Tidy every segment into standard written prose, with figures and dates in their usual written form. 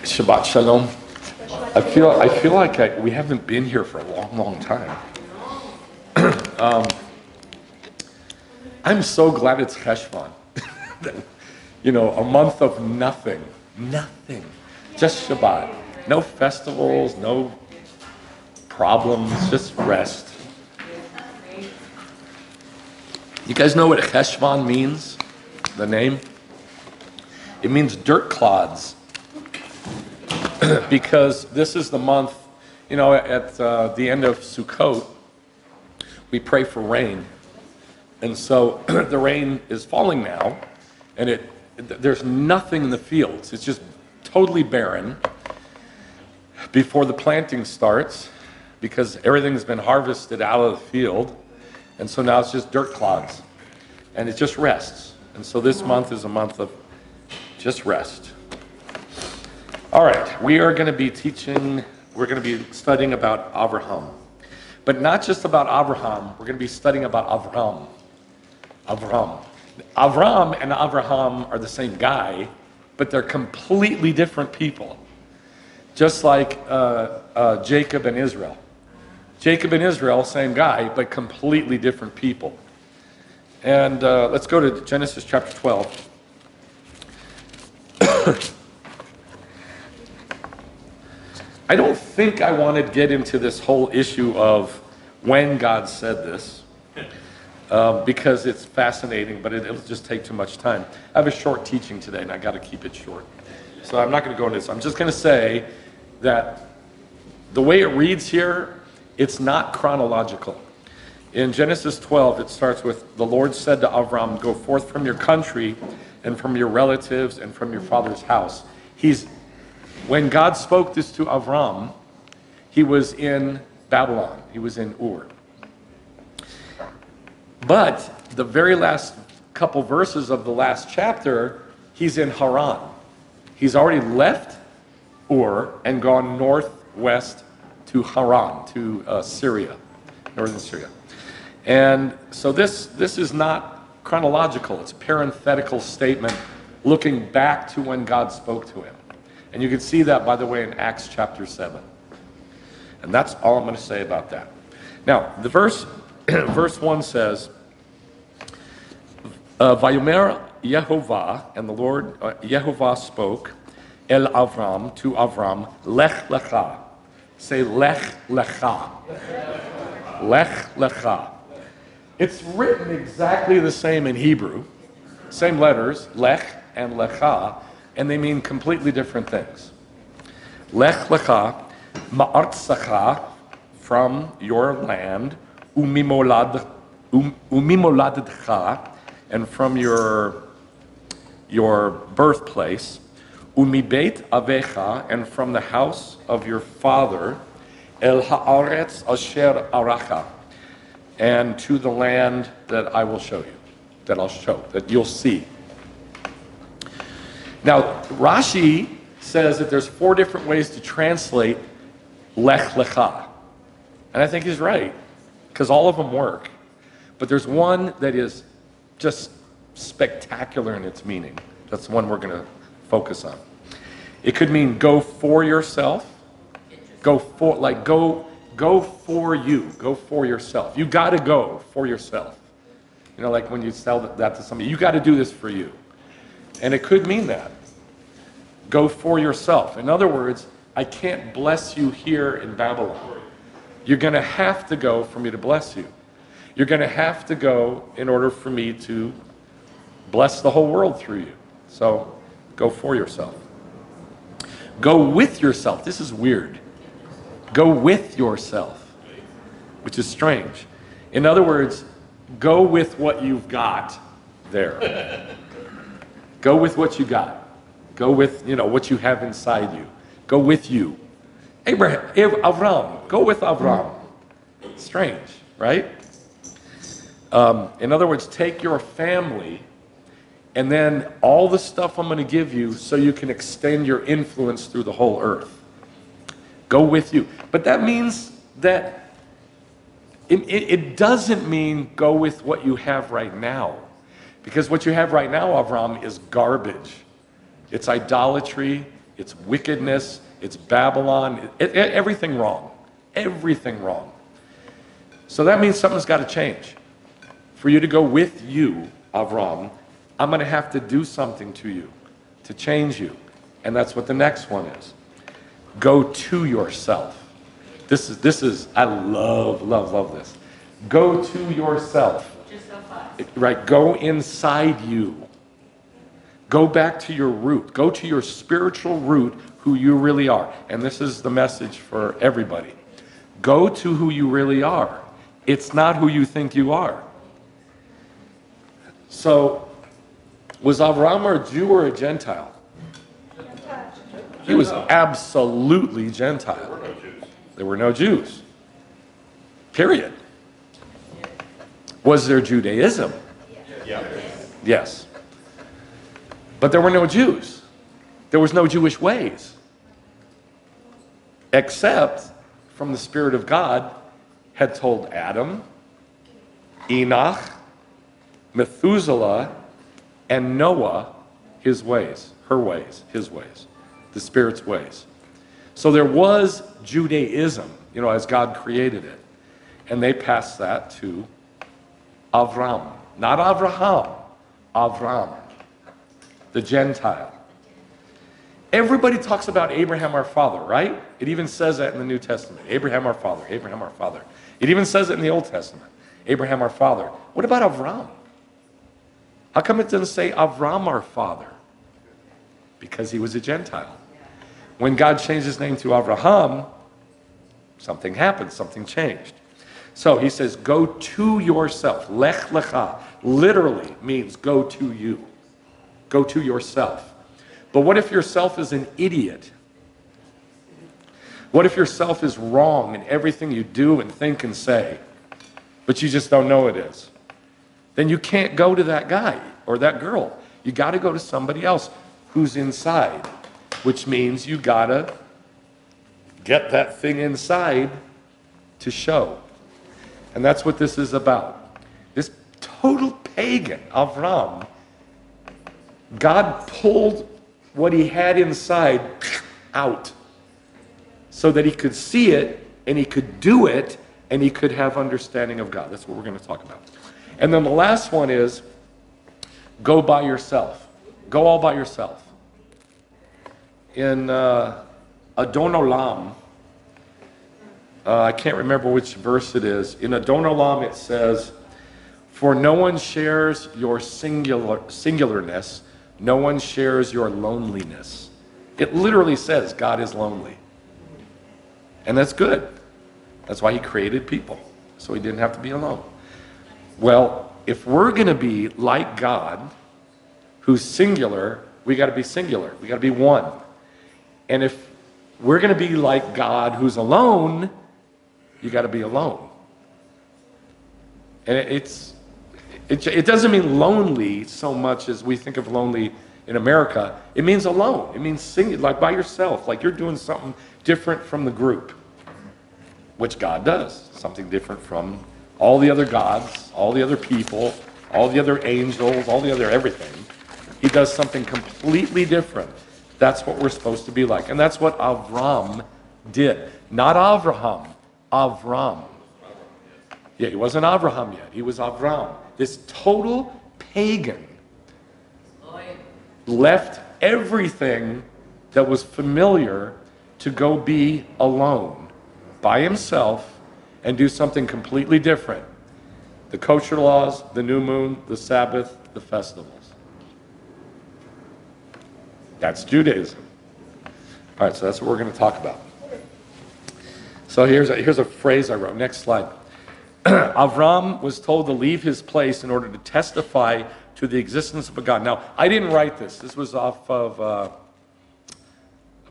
Shabbat Shalom. I feel like we haven't been here for a long time. I'm so glad it's Cheshvan. A month of nothing, just Shabbat. No festivals, no problems, just rest. You guys know what Cheshvan means? The name? It means dirt clods. Because this is the month, at the end of Sukkot, we pray for rain. And so the rain is falling now, and there's nothing in the fields. It's just totally barren before the planting starts, because everything's been harvested out of the field. And so now it's just dirt clods, and it just rests. And so this month is a month of just rest. All right, we are going to be studying about Avraham. But not just about Avraham, we're going to be studying about Avram. Avram and Avraham are the same guy, but they're completely different people. Just like Jacob and Israel. Jacob and Israel, same guy, but completely different people. And let's go to Genesis chapter 12. I don't think I want to get into this whole issue of when God said this, because it's fascinating, but it'll just take too much time. I have a short teaching today, and I got to keep it short. So I'm not going to go into this. I'm just going to say that the way it reads here, it's not chronological. In Genesis 12, it starts with, the Lord said to Abram, go forth from your country and from your relatives and from your father's house. When God spoke this to Avram, he was in Babylon. He was in Ur. But the very last couple verses of the last chapter, he's in Haran. He's already left Ur and gone northwest to Haran, to Syria, northern Syria. And so this is not chronological. It's a parenthetical statement looking back to when God spoke to him. And you can see that, by the way, in Acts chapter 7. And that's all I'm going to say about that. Now, the verse 1 says, Vayomer Yehovah, and the Lord, Yehovah spoke, El Avram, to Avram, Lech Lecha. Say Lech Lecha. Lech Lecha. It's written exactly the same in Hebrew. Same letters, Lech and Lecha. And they mean completely different things. Lech Lecha, Ma'artzacha, from your land, Umimoladcha, and from your birthplace, Umibeit Avecha, and from the house of your father, El Haaretz Asher Aracha, and to the land that I will show you, that you'll see. Now, Rashi says that there's 4 different ways to translate Lech Lecha. And I think he's right, because all of them work. But there's one that is just spectacular in its meaning. That's the one we're going to focus on. It could mean go for yourself. Go for you. Go for yourself. You got to go for yourself. Like when you tell that to somebody, you got to do this for you. And it could mean that. Go for yourself. In other words, I can't bless you here in Babylon. You're going to have to go for me to bless you. You're going to have to go in order for me to bless the whole world through you. So, go for yourself. Go with yourself. This is weird. Go with yourself, which is strange. In other words, go with what you've got there. Go with what you got. Go with, what you have inside you. Go with you. Avram, go with Avram. Strange, right? In other words, take your family and then all the stuff I'm going to give you so you can extend your influence through the whole earth. Go with you. But that means that it doesn't mean go with what you have right now. Because what you have right now, Avram, is garbage. It's idolatry. it's wickedness, it's Babylon, everything wrong. Everything wrong. So that means something's got to change. For you to go with you, Avram, I'm going to have to do something to you to change you. And that's what the next one is. Go to yourself. This is I love this. Go to yourself. Right, go inside you. Go back to your root. Go to your spiritual root, who you really are. And this is the message for everybody. Go to who you really are. It's not who you think you are. So, was Avram a Jew or a Gentile? He was absolutely Gentile. There were no Jews. Period. Was there Judaism? Yes. But there were no Jews. There was no Jewish ways. Except from the Spirit of God had told Adam, Enoch, Methuselah, and Noah his ways, her ways, his ways, the Spirit's ways. So there was Judaism, as God created it. And they passed that to Avram. Not Avraham, Avram, the Gentile. Everybody talks about Abraham our father, right? It even says that in the New Testament. Abraham our father, Abraham our father. It even says it in the Old Testament. Abraham our father. What about Avram? How come it doesn't say Avram our father? Because he was a Gentile. When God changed his name to Avraham, something happened, something changed. So he says, go to yourself. Lech Lecha literally means go to you. Go to yourself. But what if yourself is an idiot? What if yourself is wrong in everything you do and think and say, but you just don't know it is? Then you can't go to that guy or that girl. You got to go to somebody else who's inside, which means you got to get that thing inside to show. And that's what this is about. This total pagan, Avram, God pulled what he had inside out so that he could see it and he could do it and he could have understanding of God. That's what we're going to talk about. And then the last one is go by yourself. Go all by yourself. In Adon Olam, I can't remember which verse it is. In Adon Olam it says, for no one shares your singularness, no one shares your loneliness. It literally says God is lonely. And that's good. That's why he created people, so he didn't have to be alone. Well, if we're going to be like God, who's singular, we got to be singular. We got to be one. And if we're going to be like God, who's alone, you got to be alone. And it doesn't mean lonely so much as we think of lonely in America. It means alone. It means singular, like by yourself, like you're doing something different from the group, which God does. Something different from all the other gods, all the other people, all the other angels, all the other everything. He does something completely different. That's what we're supposed to be like. And that's what Avram did. Not Avraham, Avram. Yeah, he wasn't Avraham yet. He was Avram. This total pagan left everything that was familiar to go be alone by himself and do something completely different. The kosher laws, the new moon, the Sabbath, the festivals. That's Judaism. All right, so that's what we're going to talk about. So here's a phrase I wrote. Next slide. Avram was told to leave his place in order to testify to the existence of a God. Now, I didn't write this. This was off of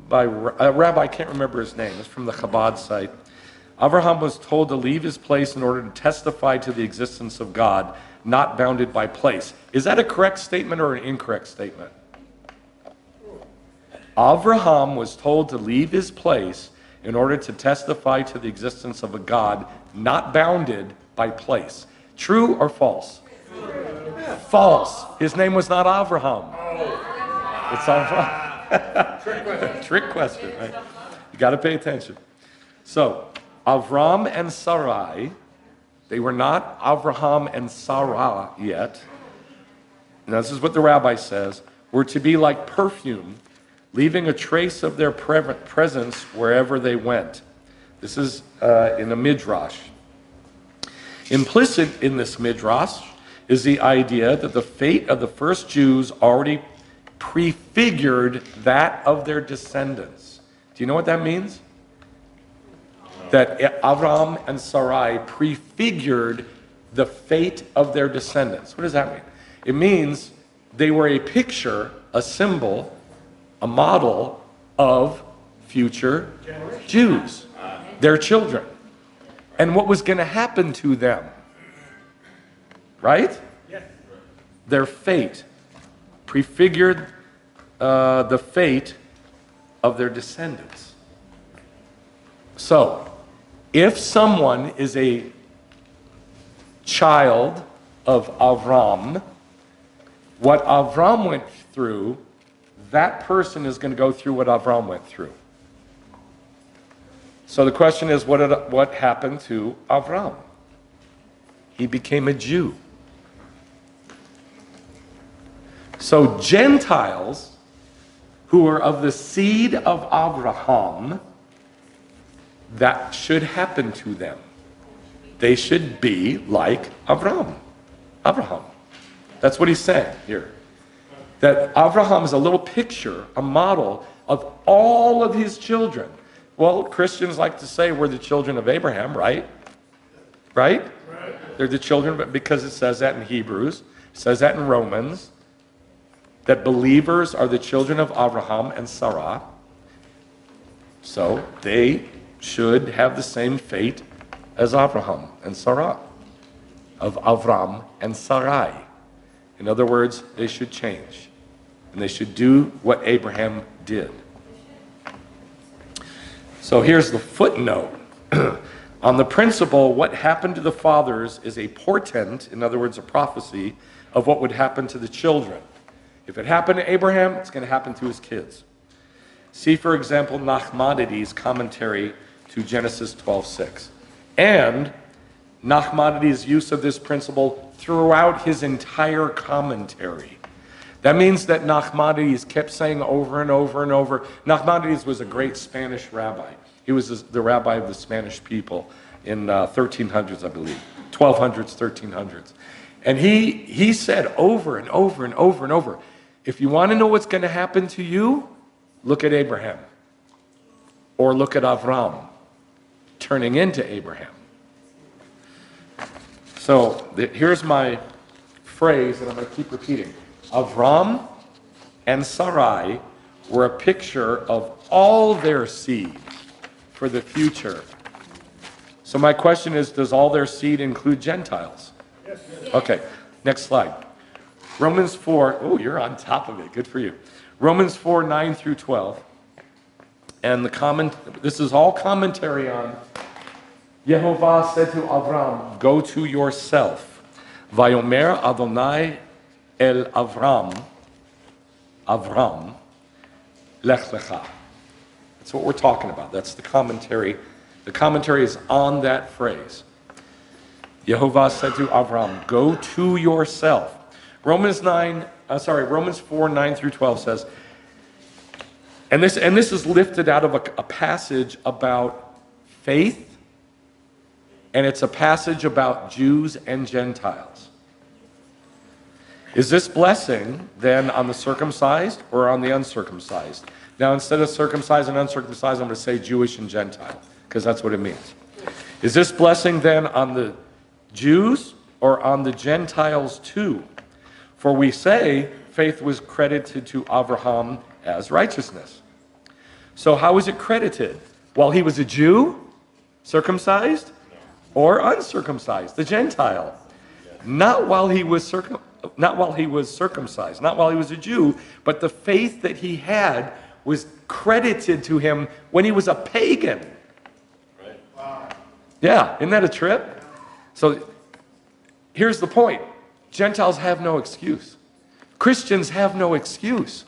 by a rabbi. I can't remember his name. It's from the Chabad site. Avraham was told to leave his place in order to testify to the existence of God, not bounded by place. Is that a correct statement or an incorrect statement? Avraham was told to leave his place in order to testify to the existence of a God not bounded by place. True or false? False. His name was not Avraham. It's Avraham. Trick question, right? You got to pay attention. So, Avram and Sarai, they were not Avraham and Sarah yet. And this is what the rabbi says, were to be like perfume, leaving a trace of their presence wherever they went. This is in a midrash. Implicit in this midrash is the idea that the fate of the first Jews already prefigured that of their descendants. Do you know what that means? That Avram and Sarai prefigured the fate of their descendants. What does that mean? It means they were a picture, a symbol, a model of future Jews, their children, and what was going to happen to them. Right? Their fate prefigured the fate of their descendants. So, if someone is a child of Avram, what Avram went through, that person is going to go through what Avram went through. So the question is, what happened to Avram? He became a Jew. So Gentiles who are of the seed of Abraham, that should happen to them. They should be like Abraham. That's what he's saying here. That Abraham is a little picture, a model of all of his children. Well, Christians like to say we're the children of Abraham, right? Right? They're the children, but because it says that in Hebrews, it says that in Romans, that believers are the children of Abraham and Sarah. So they should have the same fate as Abraham and Sarah, of Avram and Sarai. In other words, they should change. And they should do what Abraham did. So here's the footnote. On the principle, what happened to the fathers is a portent, in other words, a prophecy, of what would happen to the children. If it happened to Abraham, it's going to happen to his kids. See, for example, Nachmanides' commentary to Genesis 12:6. And Nachmanides' use of this principle throughout his entire commentary. That means that Nachmanides kept saying over and over and over. Nachmanides was a great Spanish rabbi. He was the rabbi of the Spanish people in 1300s, I believe. 1200s, 1300s. And he said over and over and over and over, if you want to know what's going to happen to you, look at Abraham. Or look at Avram, turning into Abraham. So here's my phrase that I'm going to keep repeating. Avram and Sarai were a picture of all their seed for the future. So my question is, does all their seed include Gentiles? Yes. Okay, next slide. Romans 4, oh, you're on top of it, good for you. Romans 4, 9 through 12. And this is all commentary on Yehovah said to Abram, go to yourself. Vayomer Adonai el Avram Lech Lecha. That's what we're talking about. That's the commentary. The commentary is on that phrase. Yehovah said to Avram, go to yourself. Romans 4, 9 through 12 says, and this is lifted out of a passage about faith, and it's a passage about Jews and Gentiles. Is this blessing then on the circumcised or on the uncircumcised? Now, instead of circumcised and uncircumcised, I'm going to say Jewish and Gentile, because that's what it means. Is this blessing then on the Jews or on the Gentiles too? For we say faith was credited to Abraham as righteousness. So how was it credited? While he was a Jew, circumcised, or uncircumcised, the Gentile? Not while he was circumcised, not while he was a Jew, but the faith that he had was credited to him when he was a pagan. Right. Wow. Yeah, isn't that a trip? So here's the point. Gentiles have no excuse. Christians have no excuse.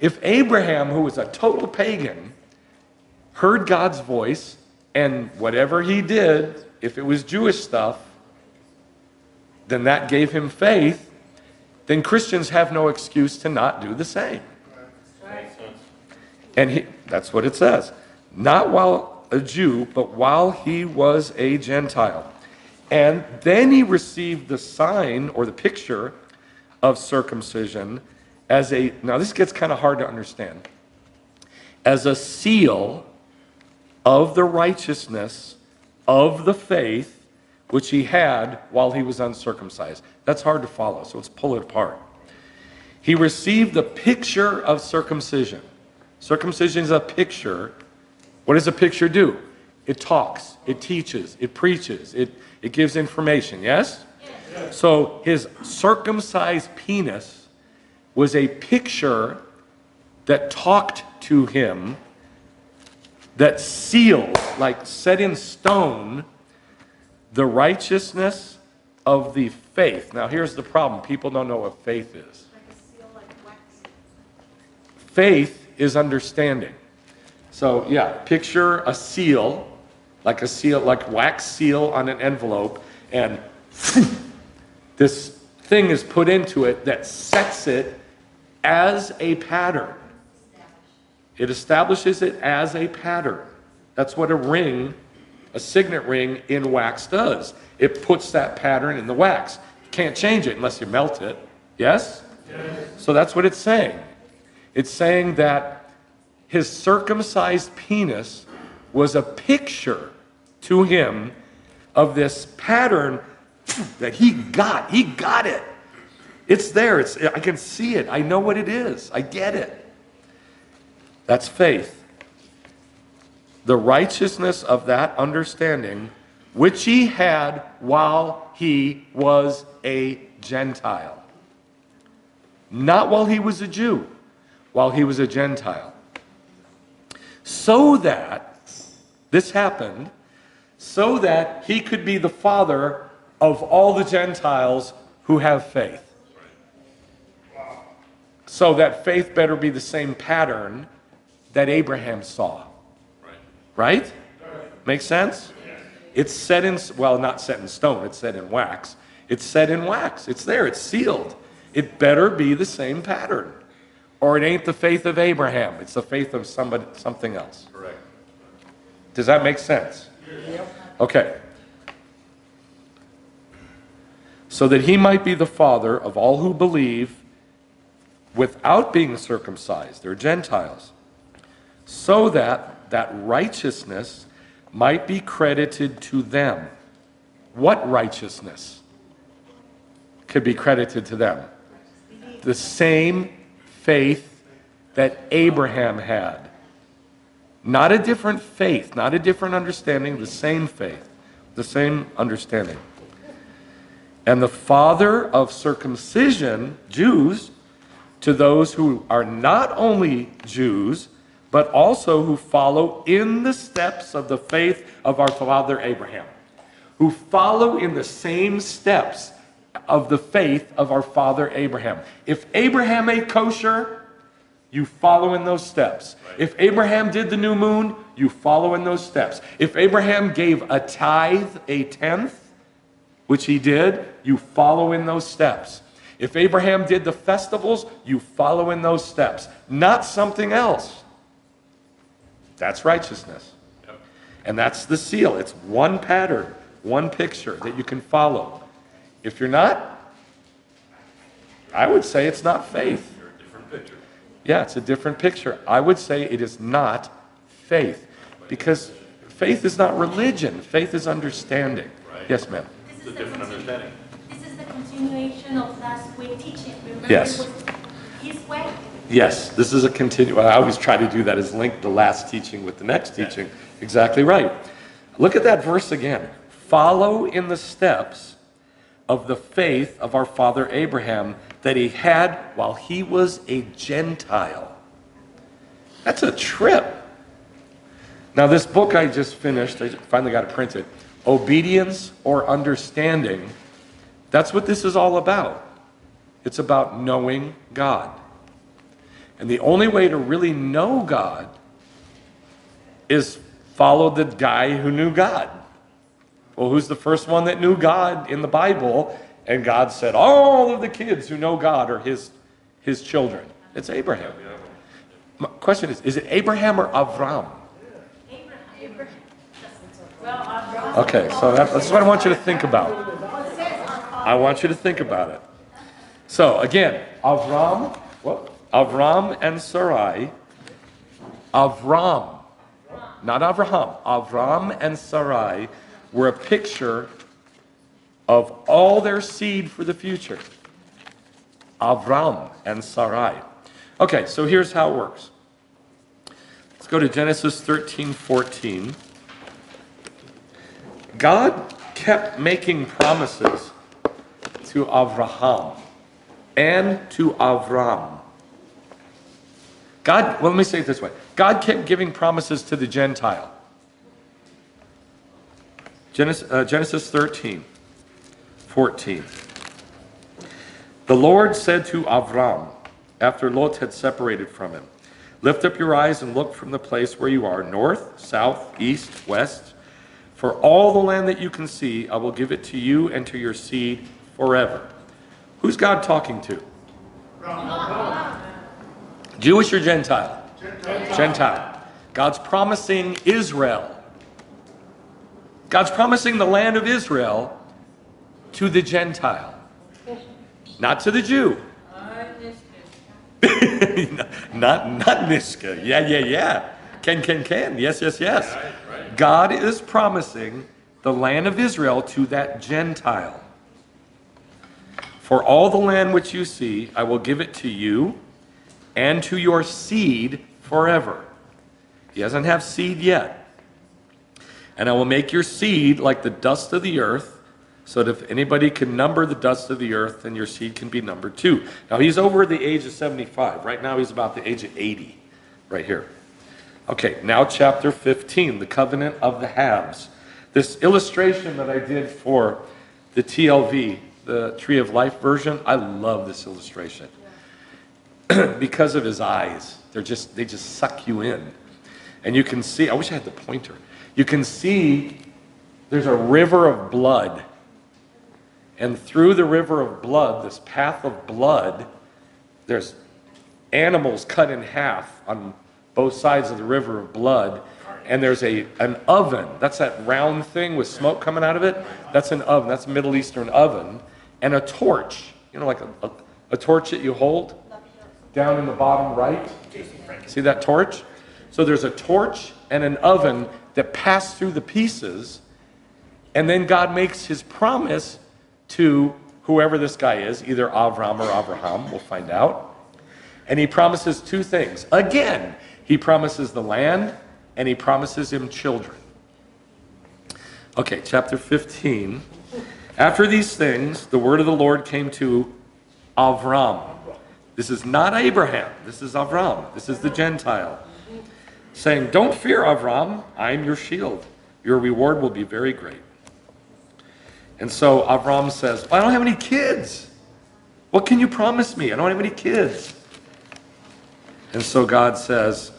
If Abraham, who was a total pagan, heard God's voice, and whatever he did, if it was Jewish stuff, then that gave him faith, then Christians have no excuse to not do the same. And that's what it says. Not while a Jew, but while he was a Gentile. And then he received the sign or the picture of circumcision as a, now this gets kind of hard to understand, as a seal of the righteousness of the faith which he had while he was uncircumcised. That's hard to follow, so let's pull it apart. He received the picture of circumcision. Circumcision is a picture. What does a picture do? It talks, it teaches, it preaches, it gives information, yes? Yes. So his circumcised penis was a picture that talked to him, that sealed, like set in stone, the righteousness of the faith. Now here's the problem. People don't know what faith is. Like a seal, like wax. Faith is understanding. So yeah, picture a seal, like wax seal on an envelope, and this thing is put into it that sets it as a pattern. It establishes it as a pattern. That's what a ring, a signet ring in wax does. It puts that pattern in the wax. You can't change it unless you melt it. Yes? Yes. So that's what it's saying. It's saying that his circumcised penis was a picture to him of this pattern that he got. He got it. It's there. I can see it. I know what it is. I get it. That's faith. The righteousness of that understanding, which he had while he was a Gentile. Not while he was a Jew, while he was a Gentile. So that, this happened, so that he could be the father of all the Gentiles who have faith. So that faith better be the same pattern that Abraham saw. Right? Make sense? It's set in, well, not set in stone, it's set in wax. It's set in wax. It's there, it's sealed. It better be the same pattern. Or it ain't the faith of Abraham. It's the faith of something else. Correct. Does that make sense? Yep. Okay. So that he might be the father of all who believe without being circumcised. They're Gentiles. So that that righteousness might be credited to them. What righteousness could be credited to them? The same faith that Abraham had. Not a different faith, not a different understanding, the same faith, the same understanding. And the father of circumcision, Jews, to those who are not only Jews, but also who follow in the steps of the faith of our father Abraham, who follow in the same steps of the faith of our father Abraham. If Abraham ate kosher, you follow in those steps. If Abraham did the new moon, you follow in those steps. If Abraham gave a tithe, a tenth, which he did, you follow in those steps. If Abraham did the festivals, you follow in those steps. Not something else. That's righteousness. Yep. And that's the seal. It's one pattern, one picture that you can follow. If you're not, I would say it's not faith. You're a different picture. Yeah, it's a different picture. I would say it is not faith. Because faith is not religion. Faith is understanding. Right. Yes, ma'am. It's a different understanding. This is the continuation of last week's teaching. Remember, Yes. it was his way. Yes, this is a I always try to do that, is link the last teaching with the next teaching. Exactly right. Look at that verse again. Follow in the steps of the faith of our father Abraham that he had while he was a Gentile. That's a trip. Now this book I just finished, I finally got it printed, Obedience or Understanding, that's what this is all about. It's about knowing God. And the only way to really know God is follow the guy who knew God. Well, who's the first one that knew God in the Bible? And God said, all of the kids who know God are his children. It's Abraham. My question is it Abraham or Avram? Okay, so that's what I want you to think about. I want you to think about it. So again, Avram and Sarai, Avram, not Abraham, Avram and Sarai were a picture of all their seed for the future. Avram and Sarai. Okay, so here's how it works. Let's go to Genesis 13:14. God kept making promises to Abraham and to Avram. Let me say it this way. God kept giving promises to the Gentile. Genesis 13:14. The Lord said to Abram, after Lot had separated from him, lift up your eyes and look from the place where you are, north, south, east, west. For all the land that you can see, I will give it to you and to your seed forever. Who's God talking to? Jewish or Gentile? Gentile. God's promising Israel. God's promising the land of Israel to the Gentile. Not to the Jew. not Niska. Yeah. Can. Yes. God is promising the land of Israel to that Gentile. For all the land which you see, I will give it to you and to your seed forever. He doesn't have seed yet. And I will make your seed like the dust of the earth, so that if anybody can number the dust of the earth, then your seed can be numbered too. Now he's over the age of 75. Right now he's about the age of 80, right here. Okay, now chapter 15, the covenant of the halves. This illustration that I did for the TLV, the Tree of Life version, I love this illustration. Because of his eyes. They just suck you in. And you can see, I wish I had the pointer. You can see there's a river of blood. And through the river of blood, this path of blood, there's animals cut in half on both sides of the river of blood. And there's an oven. That's that round thing with smoke coming out of it. That's an oven. That's a Middle Eastern oven. And a torch. You know, like a torch that you hold down in the bottom right. See that torch? So there's a torch and an oven that pass through the pieces. And then God makes his promise to whoever this guy is, either Avram or Abraham, we'll find out. And he promises two things. Again, he promises the land, and he promises him children. Okay, chapter 15. After these things, the word of the Lord came to Avram. This is not Abraham. This is Avram. This is the Gentile. Saying, don't fear, Avram. I am your shield. Your reward will be very great. And so Avram says, I don't have any kids. What can you promise me? I don't have any kids. And so God says,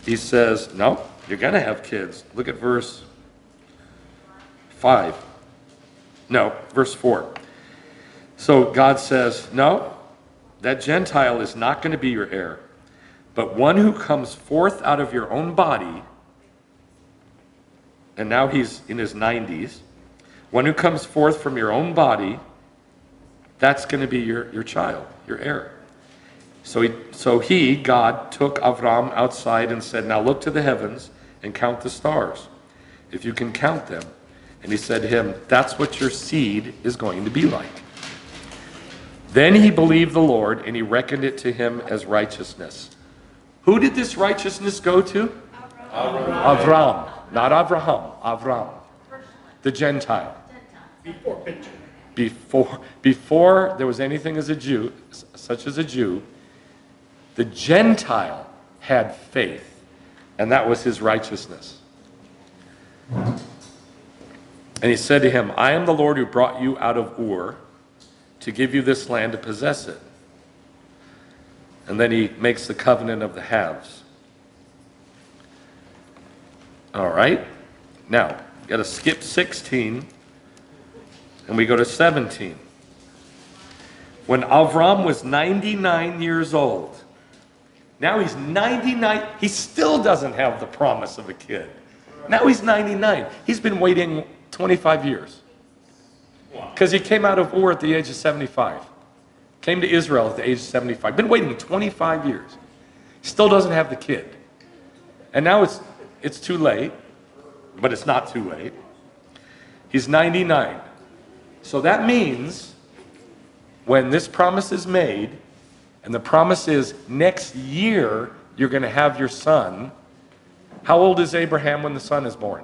he says, no, you're going to have kids. Look at verse 5. No, verse 4. So God says, no, that Gentile is not going to be your heir, but one who comes forth out of your own body, and now he's in his 90s, one who comes forth from your own body, that's going to be your child, your heir. So God took Avram outside and said, now look to the heavens and count the stars, if you can count them. And he said to him, that's what your seed is going to be like. Then he believed the Lord, and he reckoned it to him as righteousness. Who did this righteousness go to? Avram. Not Abraham. Avram. The Gentile. Before there was anything as a Jew, such as a Jew, the Gentile had faith, and that was his righteousness. And he said to him, I am the Lord who brought you out of Ur to give you this land to possess it. And then he makes the covenant of the halves. All right. Now, got to skip 16, and we go to 17. When Avram was 99 years old, now he's 99, he still doesn't have the promise of a kid. Now he's 99. He's been waiting 25 years. Because he came out of Ur at the age of 75. Came to Israel at the age of 75. Been waiting 25 years. Still doesn't have the kid. And now it's too late, but it's not too late. He's 99. So that means when this promise is made, and the promise is next year you're going to have your son. How old is Abraham when the son is born?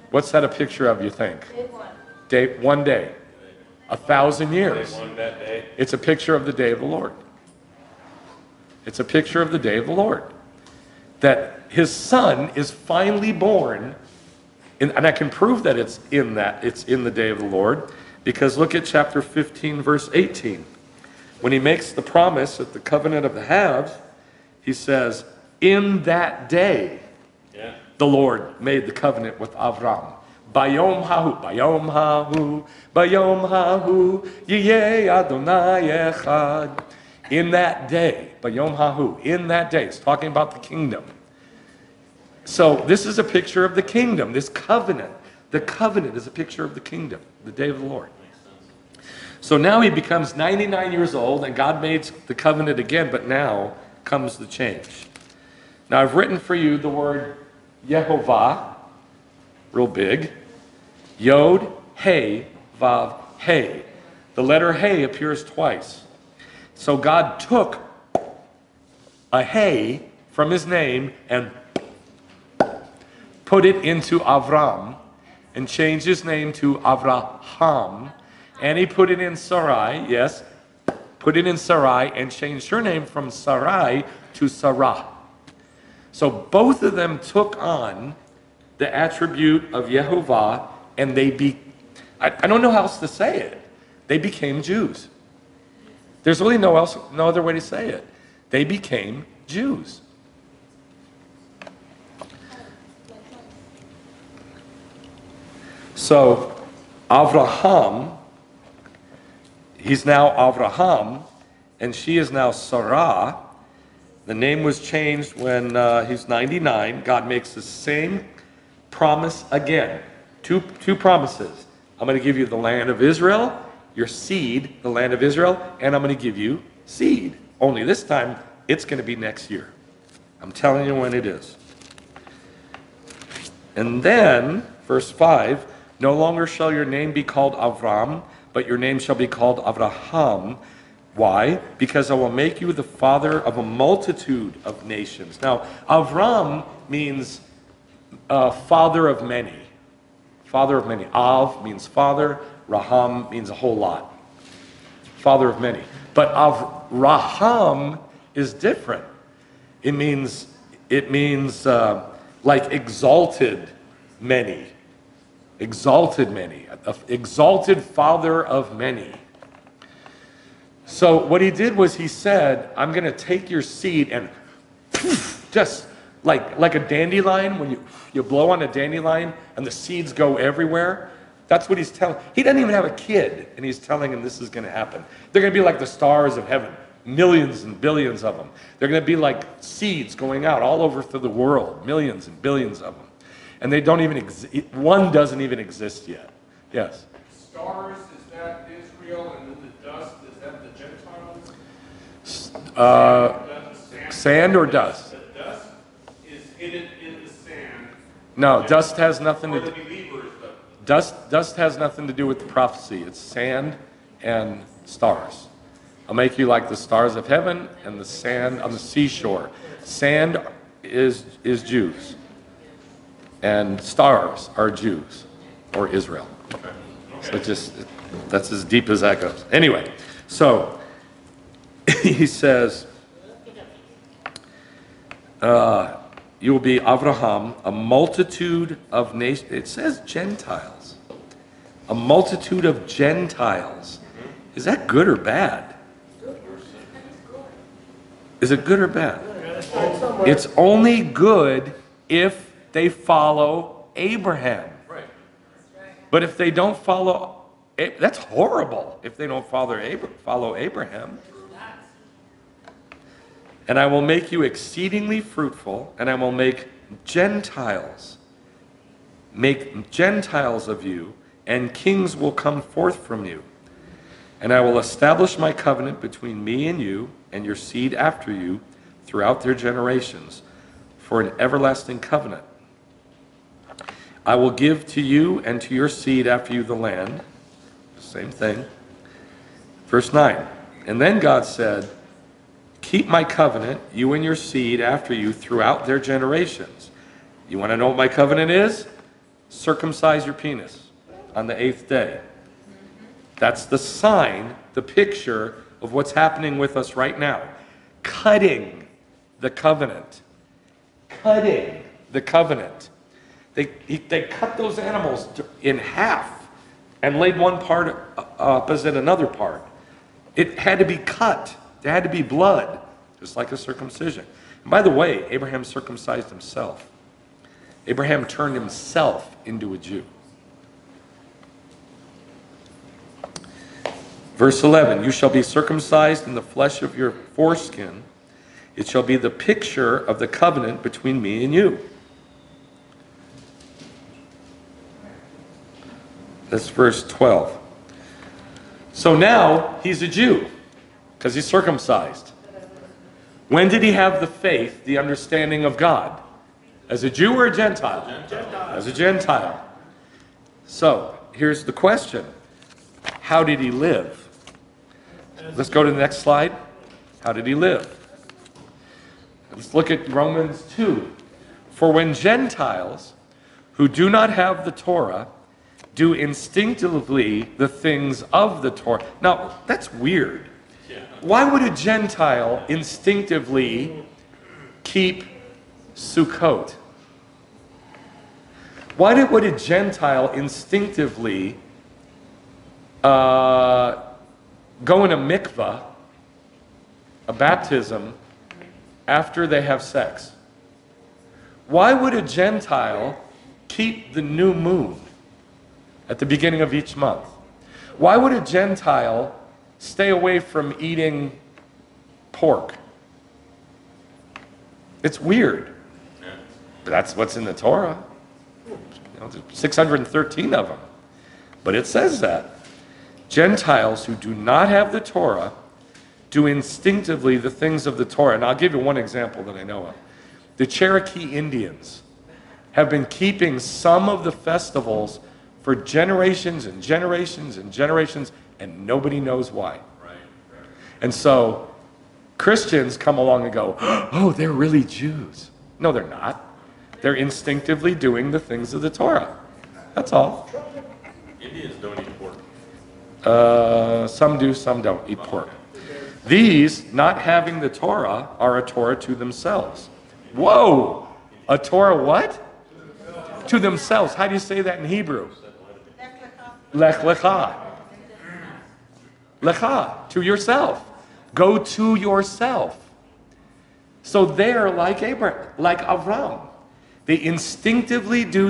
What's that a picture of, you think? One day. 1,000 years. It's a picture of the day of the Lord. It's a picture of the day of the Lord. That his son is finally born, and I can prove that it's in the day of the Lord, because look at chapter 15, verse 18. When he makes the promise at the covenant of the halves, he says, in that day, the Lord made the covenant with Avram. Bayom hahu, yeh Adonai echad. In that day, bayom hahu, in that day. It's talking about the kingdom. So this is a picture of the kingdom, this covenant. The covenant is a picture of the kingdom, the day of the Lord. So now he becomes 99 years old, and God made the covenant again, but now comes the change. Now I've written for you the word Yehovah, real big. Yod, Hey, Vav, Hey. The letter Hey appears twice. So God took a Hey from his name and put it into Avram and changed his name to Avraham. And he put it in Sarai, yes, put it in Sarai and changed her name from Sarai to Sarah. So both of them took on the attribute of Yehovah, and I don't know how else to say it. They became Jews. There's really no other way to say it. They became Jews. So Avraham, he's now Avraham, and she is now Sarah. The name was changed when he's 99. God makes the same promise again. Two promises. I'm going to give you the land of Israel, your seed, the land of Israel, and I'm going to give you seed. Only this time, it's going to be next year. I'm telling you when it is. And then, verse 5, no longer shall your name be called Avram, but your name shall be called Avraham. Why? Because I will make you the father of a multitude of nations. Now, Avram means father of many. Father of many. Av means father. Raham means a whole lot. Father of many. But Avraham is different. It means like exalted many. Exalted many. Exalted father of many. So what he did was he said, I'm going to take your seed and just like a dandelion, when you blow on a dandelion and the seeds go everywhere. That's what he's telling. He doesn't even have a kid, and he's telling him this is going to happen. They're going to be like the stars of heaven, millions and billions of them. They're going to be like seeds going out all over through the world, millions and billions of them. And they don't even one doesn't even exist yet. Yes? Stars, is that Israel, and then the dust, is that the Gentiles? Sand or dust? The dust is hidden in the sand. No, dust has nothing to For the do. believers, though. Dust has nothing to do with the prophecy. It's sand and stars. I'll make you like the stars of heaven and the sand on the seashore. Sand is Jews, and stars are Jews or Israel. So that's as deep as that goes. Anyway, so he says, you will be Avraham, a multitude of nations. It says Gentiles. A multitude of Gentiles. Is that good or bad? Is it good or bad? It's only good if they follow Abraham. Right. But if they don't follow, that's horrible if they don't follow Abraham. And I will make you exceedingly fruitful, and I will make Gentiles of you, and kings will come forth from you. And I will establish my covenant between me and you, and your seed after you, throughout their generations, for an everlasting covenant. I will give to you and to your seed after you the land. Same thing. Verse 9. And then God said, keep my covenant, you and your seed after you, throughout their generations. You want to know what my covenant is? Circumcise your penis on the 8th day. That's the sign, the picture of what's happening with us right now. Cutting the covenant. Cutting the covenant. They cut those animals in half and laid one part opposite another part. It had to be cut. There had to be blood, just like a circumcision. And by the way, Abraham circumcised himself. Abraham turned himself into a Jew. Verse 11, you shall be circumcised in the flesh of your foreskin. It shall be the picture of the covenant between me and you. That's verse 12. So now he's a Jew because he's circumcised. When did he have the faith, the understanding of God? As a Jew or a Gentile? As a Gentile. So here's the question. How did he live? Let's go to the next slide. How did he live? Let's look at Romans 2. For when Gentiles who do not have the Torah do instinctively the things of the Torah. Now, that's weird. Why would a Gentile instinctively keep Sukkot? Why would a Gentile instinctively go in a mikvah, a baptism, after they have sex? Why would a Gentile keep the new moon at the beginning of each month? Why would a Gentile stay away from eating pork? It's weird. But that's what's in the Torah. There's 613 of them. But it says that. Gentiles who do not have the Torah do instinctively the things of the Torah. And I'll give you one example that I know of. The Cherokee Indians have been keeping some of the festivals for generations and generations and generations, and nobody knows why. Right. And so Christians come along and go, oh, they're really Jews. No, they're not. They're instinctively doing the things of the Torah. That's all. Indians don't eat pork. Some do, some don't eat pork. These, not having the Torah, are a Torah to themselves. Whoa! A Torah what? To themselves. How do you say that in Hebrew? Lech Lecha. Lecha, to yourself. Go to yourself. So they're like Abraham, like Avram. They instinctively do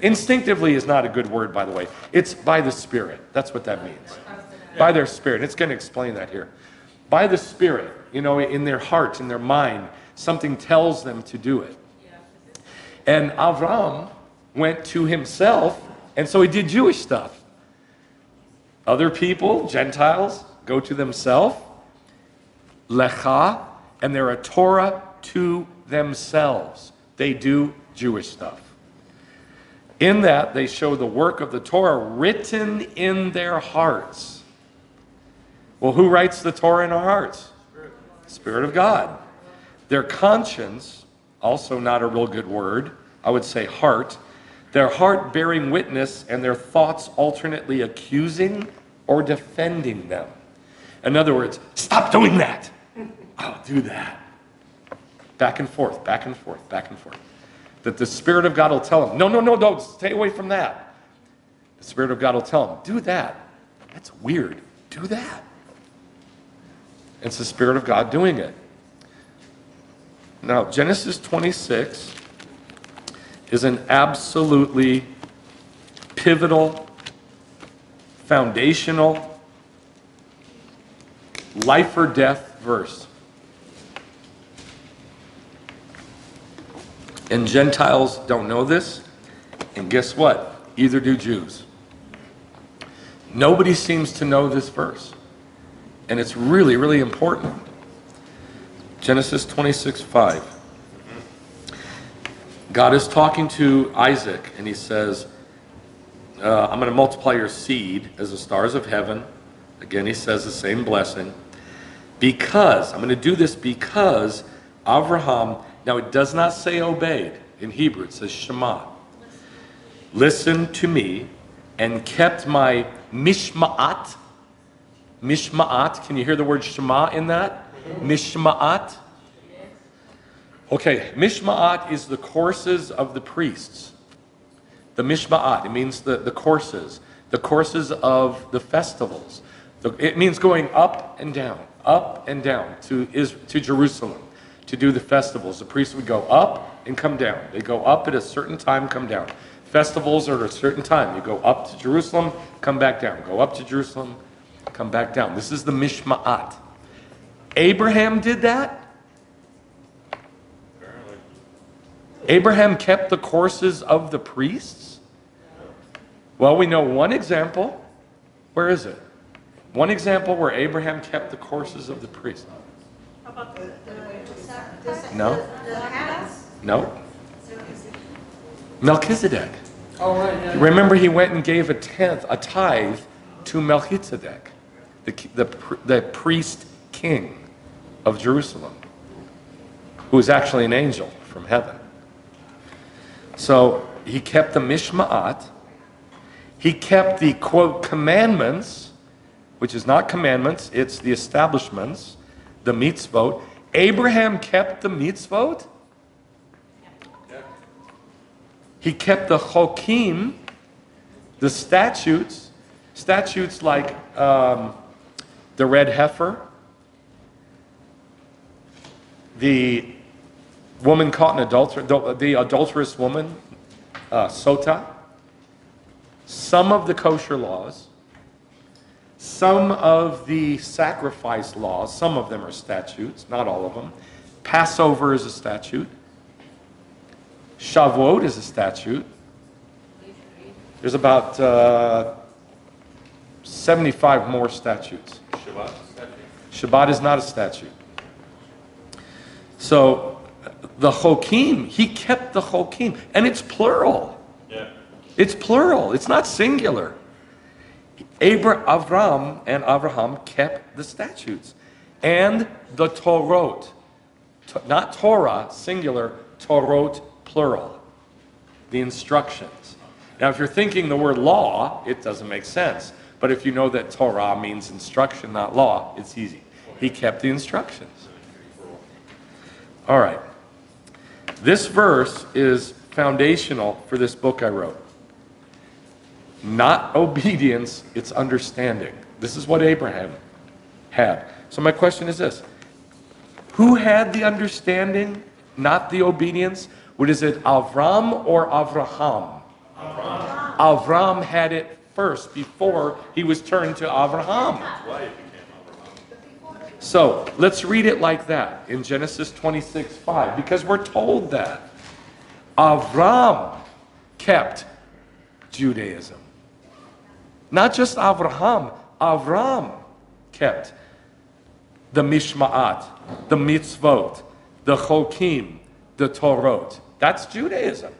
instinctively is not a good word, by the way. It's by the Spirit. That's what that means. By their Spirit. It's going to explain that here. By the Spirit, in their heart, in their mind, something tells them to do it. And Avram went to himself, and so he did Jewish stuff. Other people, Gentiles, go to themselves, Lecha, and they're a Torah to themselves. They do Jewish stuff. In that, they show the work of the Torah written in their hearts. Well, who writes the Torah in our hearts? Spirit of God. Their conscience, also not a real good word, I would say heart. Their heart bearing witness and their thoughts alternately accusing or defending them. In other words, stop doing that. I'll do that. Back and forth, back and forth, back and forth. That the Spirit of God will tell them, no, don't stay away from that. The Spirit of God will tell them, do that. That's weird. Do that. It's the Spirit of God doing it. Now, Genesis 26 is an absolutely pivotal, foundational, life or death verse. And Gentiles don't know this, and guess what? Either do Jews. Nobody seems to know this verse, and it's really, really important. Genesis 26:5. God is talking to Isaac, and he says, I'm going to multiply your seed as the stars of heaven. Again, he says the same blessing. Because, I'm going to do this because Avraham, now it does not say obeyed. In Hebrew, it says Shema. Listen to me and kept my mishma'at. Mishma'at, can you hear the word Shema in that? Mishma'at. Okay, Mishma'at is the courses of the priests. The Mishma'at, it means the courses of the festivals. It means going up and down to Jerusalem to do the festivals. The priests would go up and come down. They go up at a certain time, come down. Festivals are at a certain time. You go up to Jerusalem, come back down. Go up to Jerusalem, come back down. This is the Mishma'at. Abraham did that. Abraham kept the courses of the priests? Well, we know one example. Where is it? One example where Abraham kept the courses of the priests. How about the No? house? No? Melchizedek. Oh, right, yeah. Remember, he went and gave a tithe to Melchizedek, the priest king of Jerusalem, who was actually an angel from heaven. So he kept the Mishma'at. He kept the, quote, commandments, which is not commandments, it's the establishments, the mitzvot. Abraham kept the mitzvot. He kept the chokim, the statutes like the red heifer, the woman caught in adultery, the adulterous woman, sota, some of the kosher laws, some of the sacrifice laws, some of them are statutes, not all of them. Passover is a statute. Shavuot is a statute. There's about 75 more statutes. Shabbat is not a statute. So the chokim, he kept the chokim, and it's plural. Yeah. It's plural. It's not singular. Avram and Avraham kept the statutes and the Torot. Not Torah, singular, Torot, plural. The instructions. Now, if you're thinking the word law, it doesn't make sense. But if you know that Torah means instruction, not law, it's easy. He kept the instructions. All right. This verse is foundational for this book I wrote. Not obedience, it's understanding. This is what Abraham had. So my question is this. Who had the understanding, not the obedience? What is it, Avram or Avraham? Avram. Avram had it first before he was turned to Avraham. So let's read it like that in Genesis 26:5, because we're told that Avram kept Judaism. Not just Avraham, Avram kept the Mishma'at, the mitzvot, the chokim, the Torot. That's Judaism.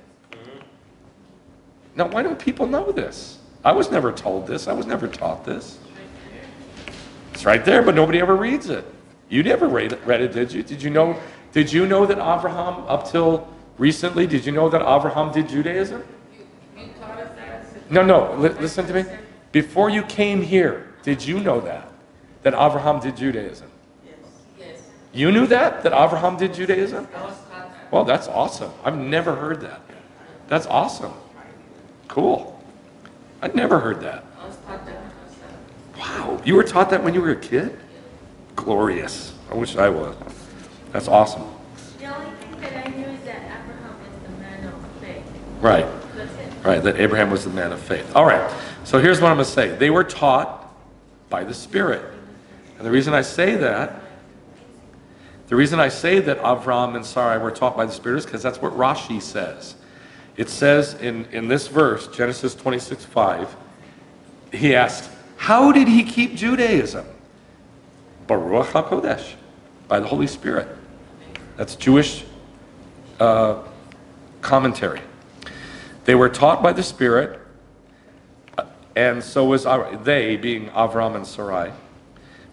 Now, why don't people know this? I was never told this. I was never taught this. It's right there, but nobody ever reads it. You never read it, did you? Did you know that Avraham, up till recently, did you know that Avraham did Judaism? No, listen to me. Before you came here, did you know that Avraham did Judaism? Yes. You knew that Avraham did Judaism? Well, that's awesome. I've never heard that. That's awesome. Cool. I'd never heard that. Wow. You were taught that when you were a kid? Glorious. I wish I was. That's awesome. Yeah, The only thing that I knew is that Abraham is the man of faith. Right. That's it. Right, that Abraham was the man of faith. All right, so here's what I'm going to say. They were taught by the Spirit. And the reason I say that Avram and Sarai were taught by the Spirit is because that's what Rashi says. It says in this verse, Genesis 26:5, he asked, how did he keep Judaism? Baruch HaKodesh, by the Holy Spirit. That's Jewish commentary. They were taught by the Spirit, and so was they, being Avram and Sarai,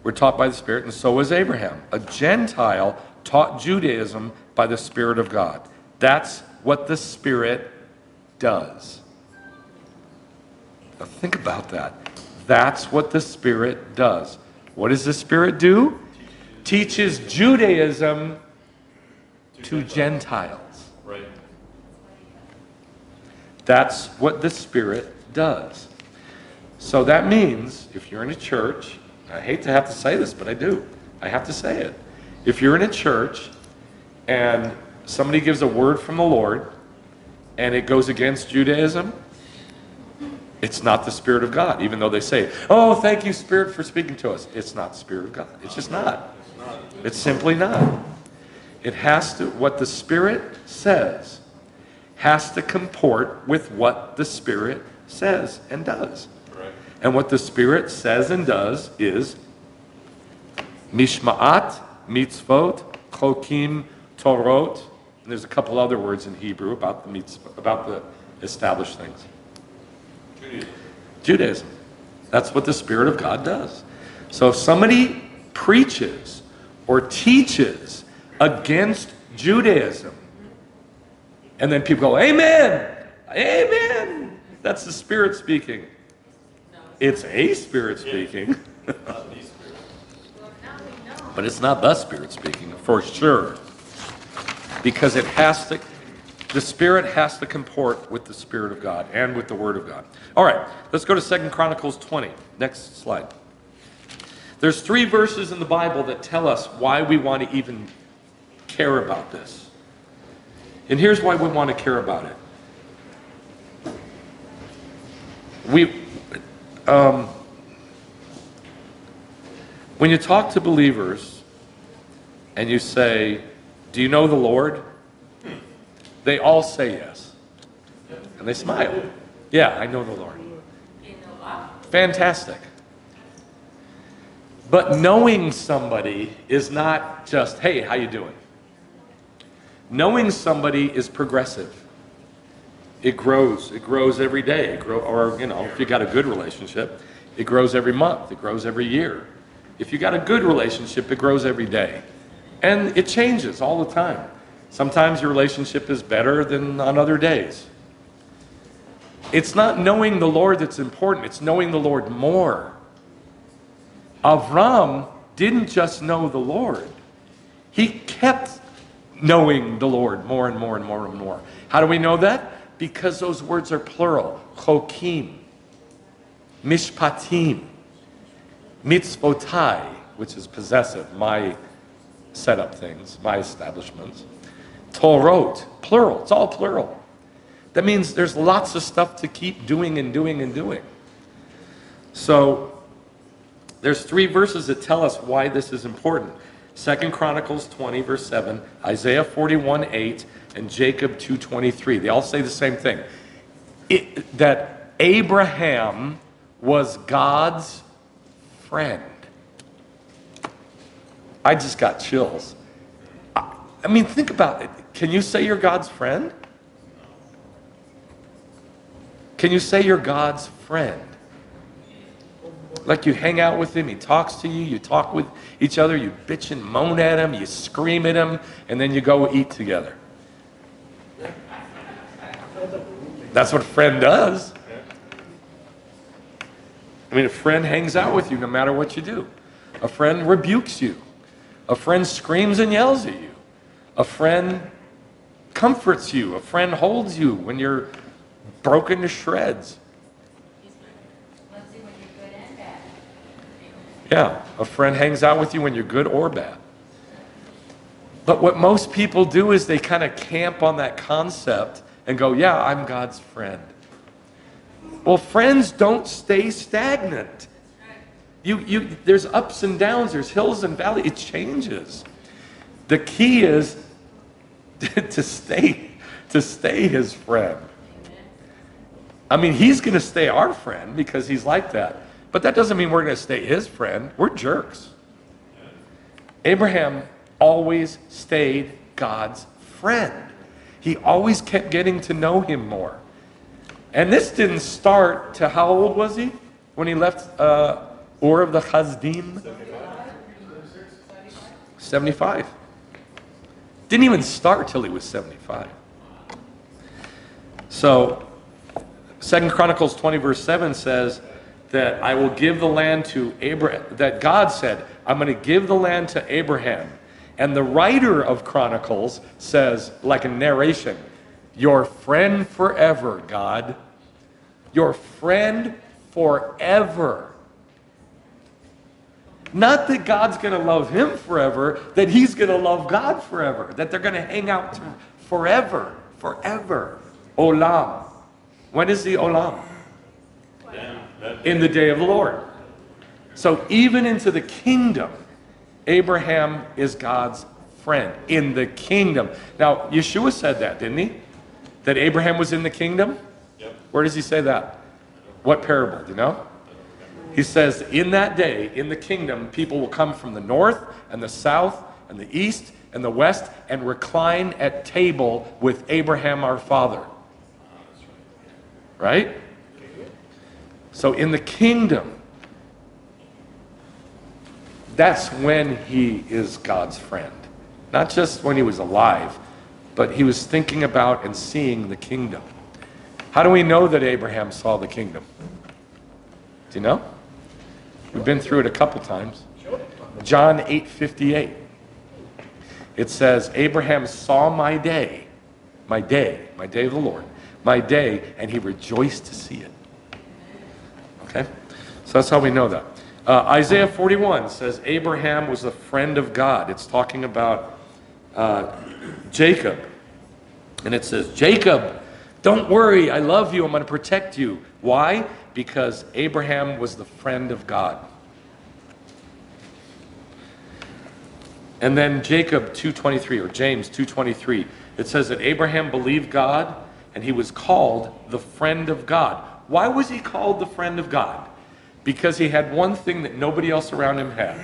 were taught by the Spirit, and so was Abraham. A Gentile taught Judaism by the Spirit of God. That's what the Spirit does. Now think about that. That's what the Spirit does. What does the Spirit do? Teaches Judaism to Gentiles. Right. That's what the Spirit does. So that means if you're in a church, I hate to have to say this, but I do. I have to say it. If you're in a church and somebody gives a word from the Lord and it goes against Judaism, it's not the Spirit of God, even though they say, oh, thank you, Spirit, for speaking to us. It's not the Spirit of God. It's just not. It's simply not. It has to, what the Spirit says has to comport with what the Spirit says and does. Right. And what the Spirit says and does is mishma'at, mitzvot, chokim, torot. And there's a couple other words in Hebrew about the mitzvah, about the established things. Judaism. That's what the Spirit of God does. So if somebody preaches or teaches against Judaism, and then people go, amen, amen, that's the Spirit speaking. It's a Spirit speaking, but it's not the Spirit speaking, for sure. Because it has to, the Spirit has to comport with the Spirit of God and with the Word of God. All right, let's go to 2 Chronicles 20. Next slide. There's 3 verses in the Bible that tell us why we want to even care about this. And here's why we want to care about it. When you talk to believers and you say, do you know the Lord? They all say yes. And they smile. Yeah, I know the Lord. Fantastic. But knowing somebody is not just, hey, how you doing? Knowing somebody is progressive. It grows. It grows every day. Or, if you got a good relationship, it grows every month. It grows every year. If you got a good relationship, it grows every day. And it changes all the time. Sometimes your relationship is better than on other days. It's not knowing the Lord that's important. It's knowing the Lord more. Avram didn't just know the Lord. He kept knowing the Lord more and more and more and more. How do we know that? Because those words are plural. Chokim, mishpatim, mitzvotai, which is possessive, my set up things, my establishments. Torot, plural, it's all plural. That means there's lots of stuff to keep doing and doing and doing. So there's 3 verses that tell us why this is important. 2 Chronicles 20, verse 7, Isaiah 41, 8, and Jacob 2:23. They all say the same thing. That Abraham was God's friend. I just got chills. I mean, think about it. Can you say you're God's friend? Can you say you're God's friend? Like you hang out with him, he talks to you, you talk with each other, you bitch and moan at him, you scream at him, and then you go eat together. That's what a friend does. I mean, a friend hangs out with you no matter what you do. A friend rebukes you. A friend screams and yells at you. A friend comforts you. A friend holds you when you're broken to shreds. Yeah, a friend hangs out with you when you're good or bad. But what most people do is they kind of camp on that concept and go, yeah, I'm God's friend. Well, friends don't stay stagnant. There's ups and downs, there's hills and valleys, it changes. The key is to stay his friend. I mean, he's going to stay our friend because he's like that. But that doesn't mean we're going to stay his friend. We're jerks. Abraham always stayed God's friend. He always kept getting to know him more. And this didn't start to, how old was he when he left Ur of the Chazdim? 75. Didn't even start till he was 75. So 2 Chronicles 20 verse 7 says that I will give the land to Abraham, that God said, I'm going to give the land to Abraham. And the writer of Chronicles says, like a narration, your friend forever, God. Your friend forever. Not that God's going to love him forever, that he's going to love God forever, that they're going to hang out forever, forever. Olam. When is the Olam? In the day of the Lord. So even into the kingdom, Abraham is God's friend in the kingdom. Now, Yeshua said that, didn't he? That Abraham was in the kingdom? Yep. Where does he say that? What parable, do you know? He says, in that day, in the kingdom, people will come from the north and the south and the east and the west and recline at table with Abraham our father. Right? So in the kingdom, that's when he is God's friend. Not just when he was alive, but he was thinking about and seeing the kingdom. How do we know that Abraham saw the kingdom? Do you know? We've been through it a couple times. John 8:58. It says, Abraham saw my day of the Lord, my day, and he rejoiced to see it. Okay? So that's how we know that. Isaiah 41 says Abraham was a friend of God. It's talking about Jacob. And it says, Jacob, don't worry, I love you, I'm going to protect you. Why? Because Abraham was the friend of God. And then Jacob 2:23, or James 2:23, it says that Abraham believed God and he was called the friend of God. Why was he called the friend of God? Because he had one thing that nobody else around him had,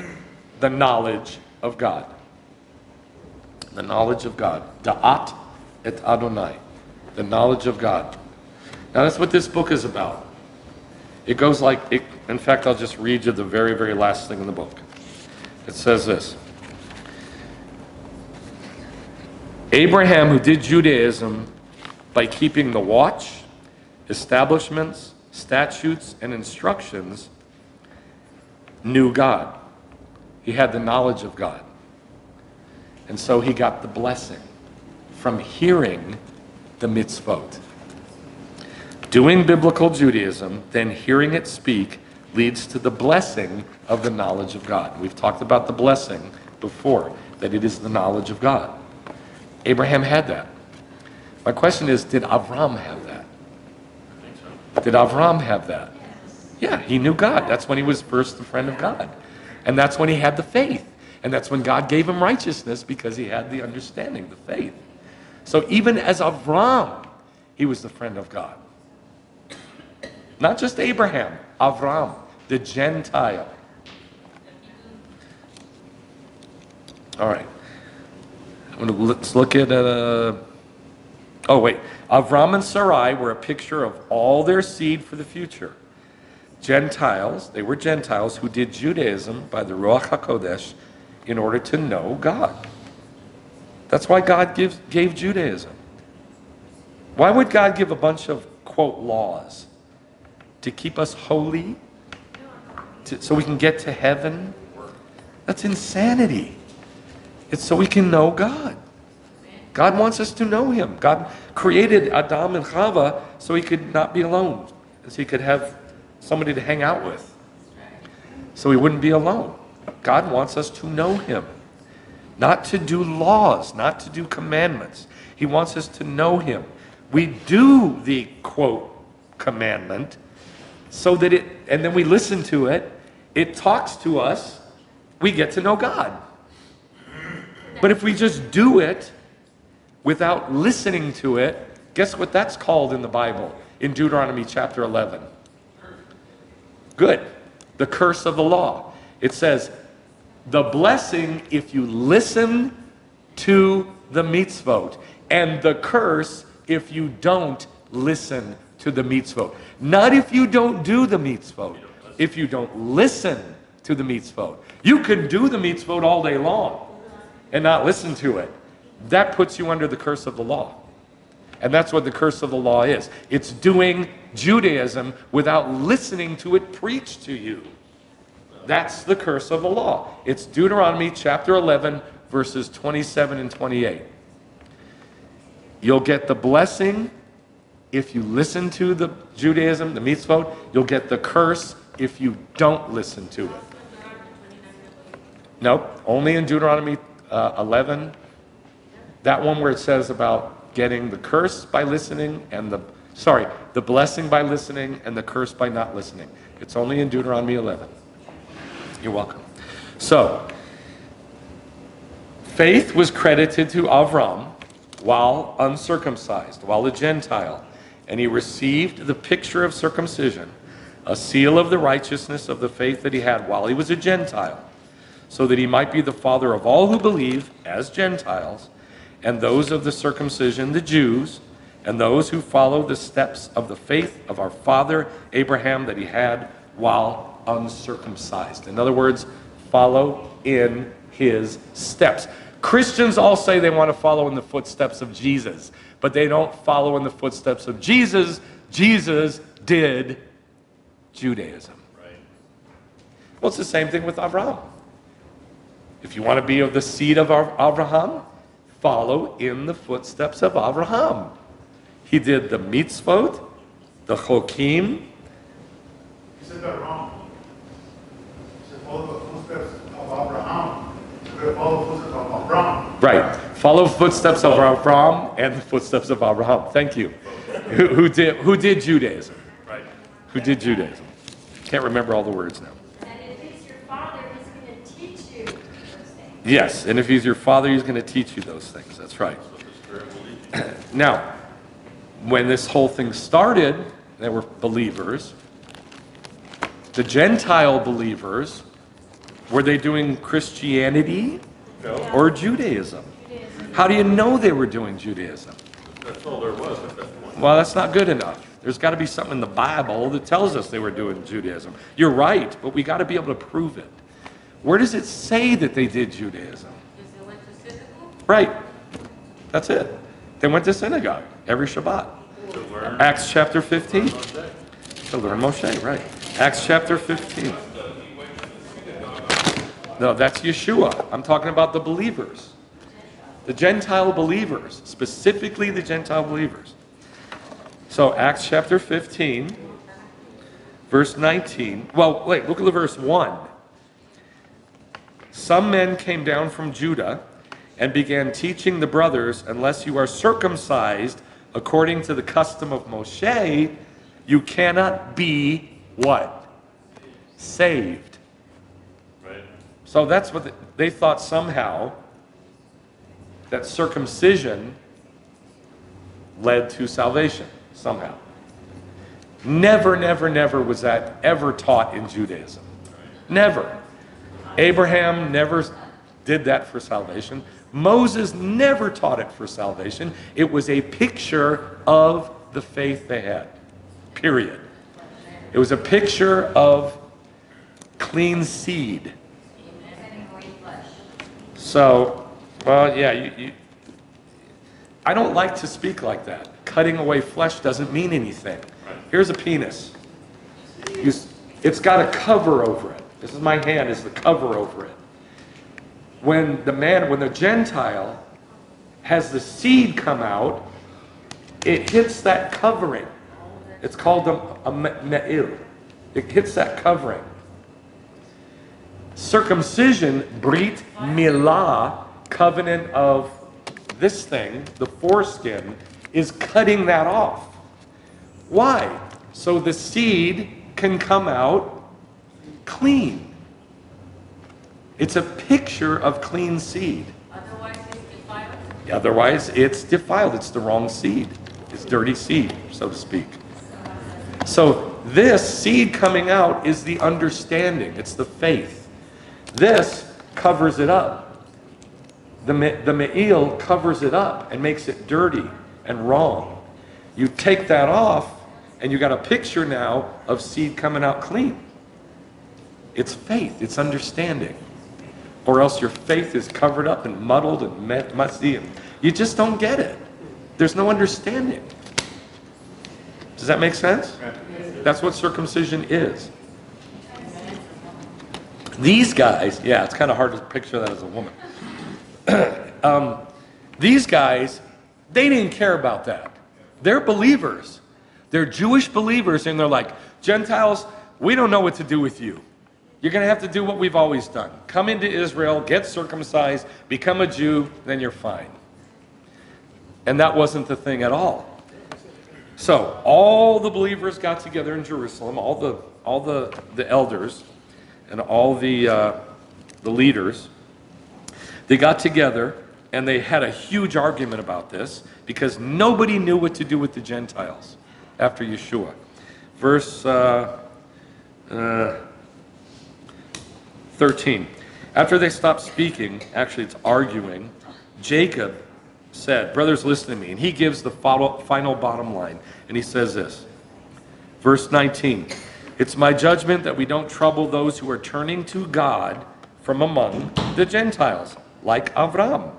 the knowledge of God. The knowledge of God. Da'at et Adonai. The knowledge of God. Now that's what this book is about. It goes like, in fact, I'll just read you the very, very last thing in the book. It says this. Abraham, who did Judaism by keeping the watch, establishments, statutes, and instructions, knew God. He had the knowledge of God. And so he got the blessing from hearing the mitzvot. Doing biblical Judaism, then hearing it speak, leads to the blessing of the knowledge of God. We've talked about the blessing before, that it is the knowledge of God. Abraham had that. My question is, did Avram have that? Did Avram have that? Yeah, he knew God. That's when he was first the friend of God. And that's when he had the faith. And that's when God gave him righteousness, because he had the understanding, the faith. So even as Avram, he was the friend of God. Not just Abraham, Avram, the Gentile. All right. Let's look at, Avram and Sarai were a picture of all their seed for the future. Gentiles, they were Gentiles who did Judaism by the Ruach HaKodesh in order to know God. That's why God gave Judaism. Why would God give a bunch of, quote, laws? To keep us holy? So we can get to heaven? That's insanity. It's so we can know God. God wants us to know him. God created Adam and Chava so he could not be alone, so he could have somebody to hang out with, so he wouldn't be alone. God wants us to know him. not to do laws, not to do commandments. He wants us to know him. We do the, quote, commandment, so that and then we listen to it, it talks to us, we get to know God. But if we just do it without listening to it, guess what that's called in the Bible, in Deuteronomy chapter 11? Good. The curse of the law. It says, the blessing if you listen to the mitzvot, and the curse if you don't listen to the mitzvot. Not if you don't do the mitzvot, if you don't listen to the mitzvot. You can do the mitzvot all day long and not listen to it. That puts you under the curse of the law. And that's what the curse of the law is. It's doing Judaism without listening to it preached to you. That's the curse of the law. It's Deuteronomy chapter 11, verses 27 and 28. You'll get the blessing if you listen to the Judaism, the mitzvot. You'll get the curse if you don't listen to it. Nope, only in Deuteronomy 11. That one where it says about getting the curse by listening and the blessing by listening and the curse by not listening. It's only in Deuteronomy 11. You're welcome. So, faith was credited to Avram while uncircumcised, while a Gentile, and he received the picture of circumcision, a seal of the righteousness of the faith that he had while he was a Gentile, so that he might be the father of all who believe as Gentiles, and those of the circumcision, the Jews, and those who follow the steps of the faith of our father Abraham that he had while uncircumcised. In other words, follow in his steps. Christians all say they want to follow in the footsteps of Jesus, but they don't follow in the footsteps of Jesus. Jesus did Judaism. Right. Well, it's the same thing with Abraham. If you want to be of the seed of Abraham, follow in the footsteps of Abraham. He did the mitzvot, the chokim. He said that wrong. He said, follow the footsteps of Abraham. Follow the footsteps of Abram. Right. Follow footsteps of Abram and the footsteps of Abraham. Thank you. Who did Judaism? Right. Who did Judaism? Can't remember all the words now. And if he's your father, he's going to teach you those things. Yes, and if he's your father, he's going to teach you those things. That's right. Now, when this whole thing started, there were believers. The Gentile believers, were they doing Christianity or Judaism? How do you know they were doing Judaism? That's all there was at that point. Well, that's not good enough. There's got to be something in the Bible that tells us they were doing Judaism. You're right, but we got to be able to prove it. Where does it say that they did Judaism? Right. That's it. They went to synagogue every Shabbat. To learn. Acts chapter 15. To learn Moshe, right. Acts chapter 15. No, that's Yeshua. I'm talking about the believers. The Gentile believers. Specifically the Gentile believers. So Acts chapter 15, verse 19. Well, wait, look at the verse 1. Some men came down from Judah and began teaching the brothers, unless you are circumcised according to the custom of Moshe, you cannot be what? Saved. Right. So that's what they thought somehow that circumcision led to salvation, somehow. Never, never, never was that ever taught in Judaism. Never. Abraham never did that for salvation. Moses never taught it for salvation. It was a picture of the faith they had. Period. It was a picture of clean seed. So, well, yeah, I don't like to speak like that. Cutting away flesh doesn't mean anything. Here's a penis. It's got a cover over it. This is my hand, is the cover over it. When the Gentile has the seed come out, it hits that covering. It's called a me'il. It hits that covering. Circumcision, brit milah, covenant of this thing, the foreskin, is cutting that off. Why? So the seed can come out clean. It's a picture of clean seed. Otherwise, it's defiled. Otherwise, it's defiled. It's the wrong seed. It's dirty seed, so to speak. So this seed coming out is the understanding. It's the faith. This covers it up. The me'il covers it up and makes it dirty and wrong. You take that off, and you got a picture now of seed coming out clean. It's faith. It's understanding. Or else your faith is covered up and muddled and messy, and you just don't get it. There's no understanding. Does that make sense? That's what circumcision is. These guys, yeah, it's kind of hard to picture that as a woman. These guys, they didn't care about that. They're believers. They're Jewish believers, and they're like, Gentiles, we don't know what to do with you. You're going to have to do what we've always done. Come into Israel, get circumcised, become a Jew, then you're fine. And that wasn't the thing at all. So all the believers got together in Jerusalem, all the elders and all the leaders. They got together and they had a huge argument about this because nobody knew what to do with the Gentiles after Yeshua. Verse 13. After they stopped speaking, actually it's arguing, Jacob said, brothers, listen to me. And he gives the final bottom line. And he says this. Verse 19. It's my judgment that we don't trouble those who are turning to God from among the Gentiles, like Avram.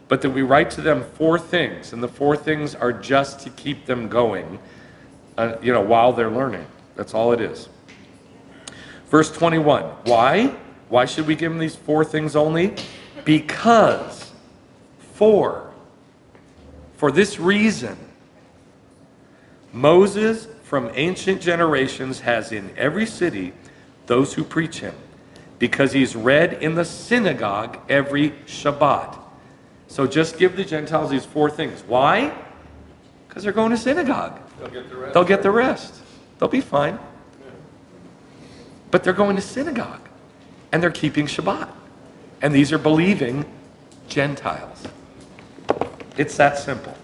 But that we write to them 4 things. And the 4 things are just to keep them going, while they're learning. That's all it is. Verse 21. Why? Why should we give them these 4 things only? Because for this reason, Moses from ancient generations has in every city those who preach him, because he's read in the synagogue every Shabbat. So just give the Gentiles these 4 things. Why? Because they're going to synagogue. They'll get the rest. They'll be fine. But they're going to synagogue, and they're keeping Shabbat. And these are believing Gentiles. It's that simple.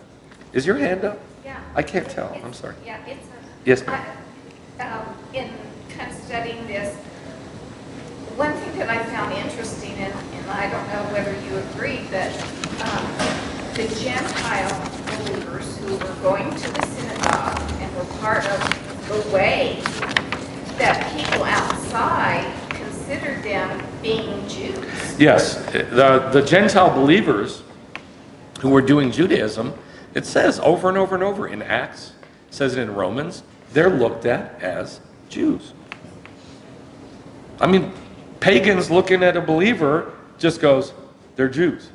Is your hand up? Yeah. I can't tell. I'm sorry. Yeah, it's Yes, ma'am. in kind of studying this, one thing that I found interesting, and I don't know whether you agree, that the Gentile believers who were going to the synagogue and were part of the way, that people outside considered them being Jews. Yes, the Gentile believers who were doing Judaism, it says over and over and over in Acts, it says it in Romans, they're looked at as Jews. I mean, pagans looking at a believer just goes, they're Jews.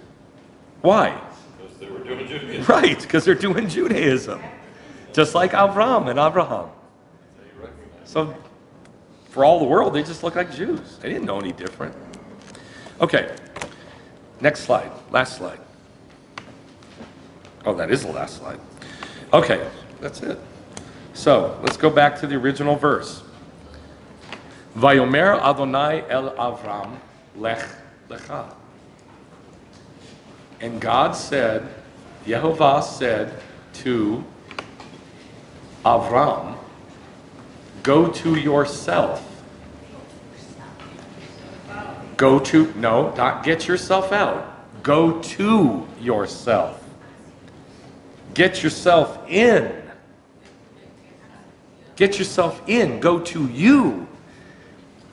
Why? Because they were doing Judaism. Right, because they're doing Judaism. Just like Avram and Abraham. So, for all the world, they just look like Jews. They didn't know any different. Okay, next slide, last slide. Oh, that is the last slide. Okay, that's it. So, let's go back to the original verse. Vayomer Adonai el Avram Lech Lecha. And God said, Yehovah said to Avram, go to yourself. No, not get yourself out. Go to yourself. Get yourself in. Get yourself in. Go to you.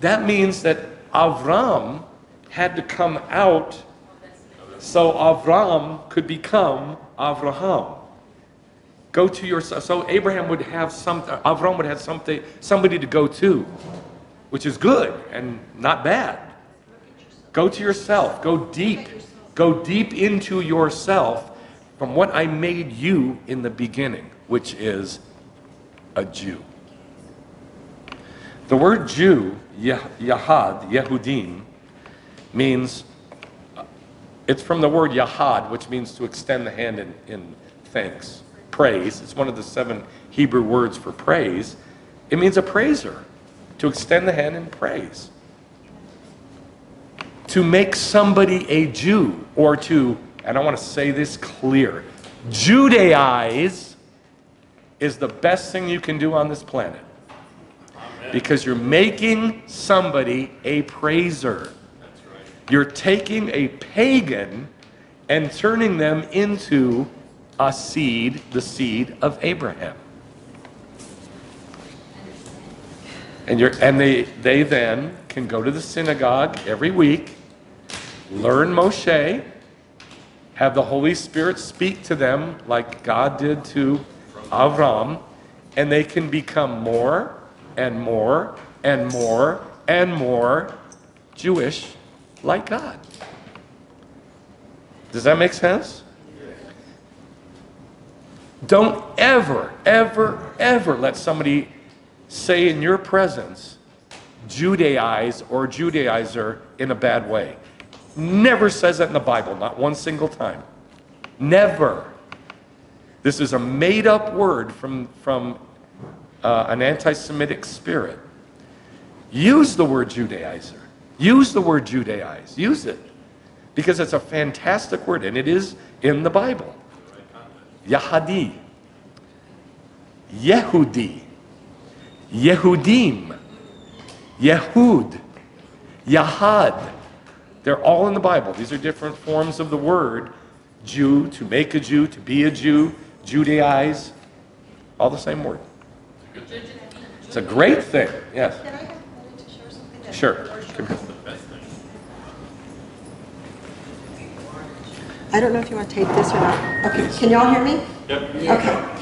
That means that Avram had to come out so Avram could become Avraham. Go to yourself. So Abraham would have Avram would have somebody to go to, which is good and not bad. Go to yourself. Go deep. Go deep into yourself from what I made you in the beginning, which is a Jew. The word Jew, Yahad, Yehudim, means It's from the word yahad, which means to extend the hand in thanks, praise. It's one of the 7 Hebrew words for praise. It means a praiser, to extend the hand in praise. To make somebody a Jew, or to, and I want to say this clear, Judaize is the best thing you can do on this planet. Because you're making somebody a praiser. You're taking a pagan and turning them into a seed, the seed of Abraham. And they then can go to the synagogue every week, learn Moshe, have the Holy Spirit speak to them like God did to Avram, and they can become more and more and more and more Jewish like God. Does that make sense? Don't ever, ever, ever let somebody say in your presence, Judaize or Judaizer in a bad way. Never says that in the Bible, not one single time. Never. This is a made-up word from an anti-Semitic spirit. Use the word Judaizer. Use the word Judaize. Use it. Because it's a fantastic word, and it is in the Bible. Yahadi. Yehudi. Yehudim. Yehud. Yahad. They're all in the Bible. These are different forms of the word Jew, to make a Jew, to be a Jew, Judaize. All the same word. It's a great thing. Yes. Can I have a moment to share something? Sure. I don't know if you want to take this or not. Okay, can y'all hear me? Yep. Okay.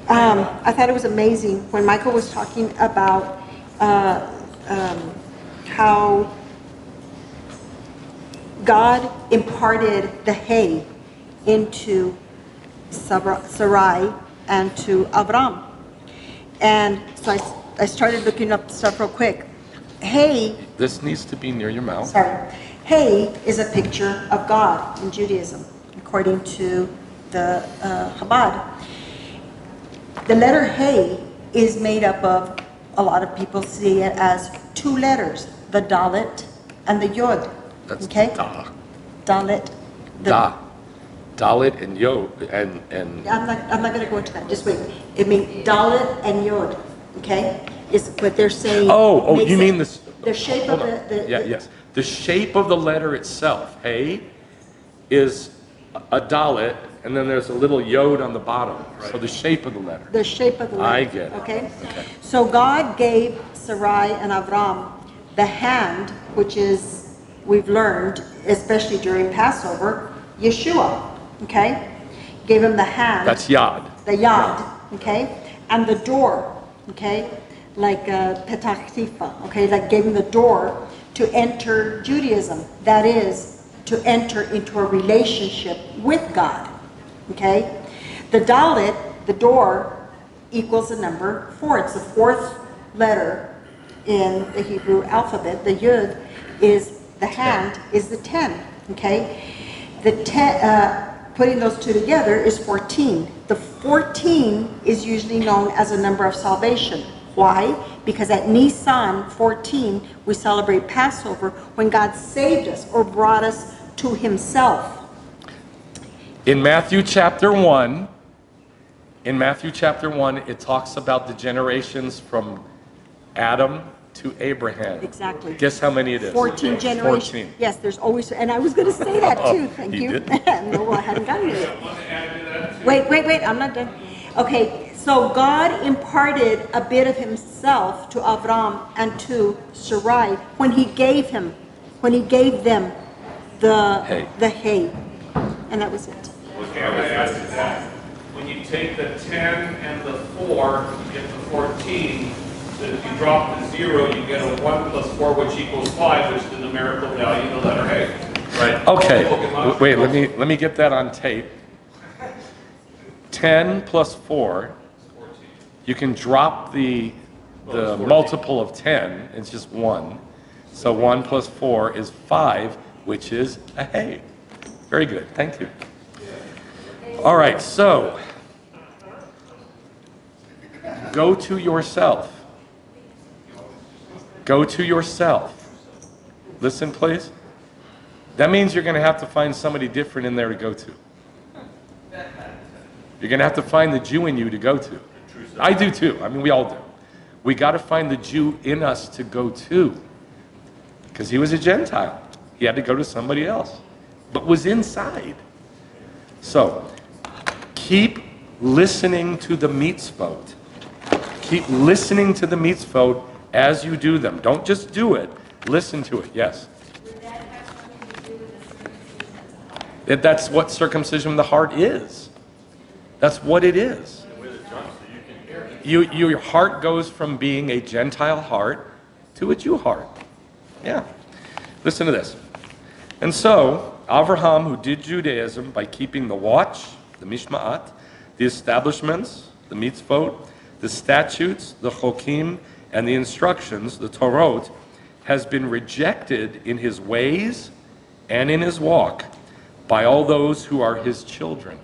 I thought it was amazing when Michael was talking about how God imparted the hay into Sarai and to Abram. And so I started looking up stuff real quick. Hay, This needs to be near your mouth. sorry, hay is a picture of God in Judaism, according to the Chabad. The letter hay is made up of, a lot of people see it as 2 letters, the Dalet and the Yod. That's Okay? da. Dalet. Da. Dalit and Yod and I'm not going to go into that. Just wait. It means Dalet and Yod. Okay, is what they're saying. oh, makes you it- mean this? the shape of hold on. the yes. The shape of the letter itself, hey, is a Dalit, and then there's a little Yod on the bottom. So the shape of the letter. the shape of the letter. I get it. Okay? Okay. So God gave Sarai and Avram the hand, which is, we've learned, especially during Passover, Yeshua. Okay? Gave him the hand. That's Yad. The yad, okay? And the door, okay? Like Petach Tikva, okay? Like gave him the door to enter Judaism. That is, to enter into a relationship with God, okay? The Dalet, the door, equals the number 4. It's the 4th letter in the Hebrew alphabet. The Yud is the hand, is the 10, okay? The 10, putting those 2 together is 14. The 14 is usually known as a number of salvation. Why? Because at Nisan 14, we celebrate Passover when God saved us or brought us to himself. In Matthew chapter 1, it talks about the generations from Adam to Abraham. Exactly. Guess how many it is? 14 generations. 14. Yes, there's always, and I was going to say that too. Thank You you. did? No, well, I hadn't gotten it yet. Want to add to that too? Wait, I'm not done. Okay, so God imparted a bit of himself to Avram and to Sarai when he gave them the Hay. the hay. And that was it. Okay, I'm going to add to that. When you take the 10 and the 4, you get the 14. So if you drop the 0, you get a 1 plus 4, which equals 5, which is the numerical value of the letter A. Right. Okay, wait, let me get that on tape. 10 plus 4, you can drop the multiple of 10, it's just 1. So 1 plus 4 is 5, which is a hay. Very good. Thank you. All right, so go to yourself. Go to yourself. Listen, please. That means you're going to have to find somebody different in there to go to. You're going to have to find the Jew in you to go to. I do too. I mean, we all do. We got to find the Jew in us to go to. Because he was a Gentile. He had to go to somebody else. But was inside. So, keep listening to the mitzvot. Keep listening to the mitzvot as you do them. Don't just do it. Listen to it. Yes? Would that have something to do with the circumcision of the heart? That's what circumcision of the heart is. That's what it is. Your heart goes from being a Gentile heart to a Jew heart. Yeah. Listen to this. And so, Avraham, who did Judaism by keeping the watch, the mishma'at, the establishments, the mitzvot, the statutes, the chokim, and the instructions, the Torot, has been rejected in his ways and in his walk by all those who are his children.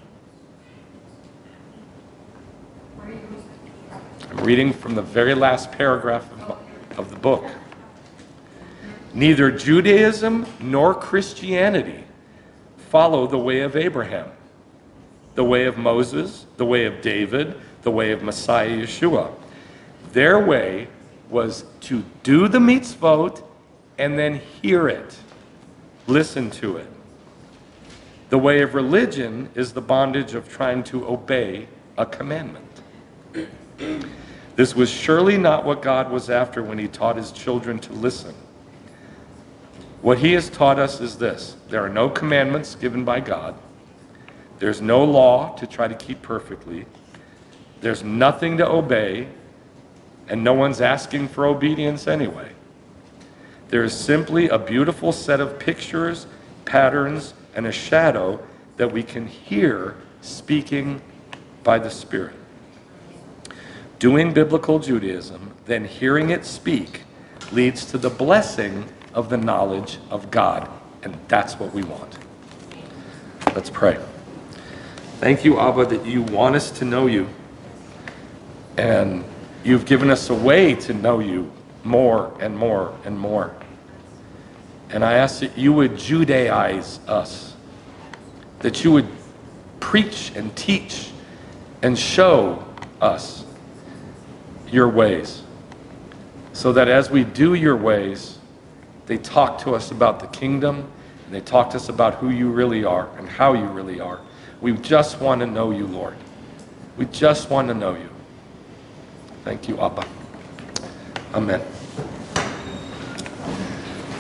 I'm reading from the very last paragraph of the book. Neither Judaism nor Christianity follow the way of Abraham, the way of Moses, the way of David, the way of Messiah Yeshua. Their way was to do the mitzvot and then hear it, listen to it. The way of religion is the bondage of trying to obey a commandment. This was surely not what God was after when he taught his children to listen. What he has taught us is this: there are no commandments given by God. There's no law to try to keep perfectly. There's nothing to obey, and no one's asking for obedience anyway. There is simply a beautiful set of pictures, patterns, and a shadow that we can hear speaking by the Spirit. Doing biblical Judaism, then hearing it speak, leads to the blessing of the knowledge of God. And that's what we want. Let's pray. Thank you, Abba, that you want us to know you. And you've given us a way to know you more and more and more. And I ask that you would Judaize us. That you would preach and teach and show us your ways, so that as we do your ways, they talk to us about the kingdom, and they talk to us about who you really are and how you really are. We just want to know you, Lord. We just want to know you. Thank you, Abba. Amen.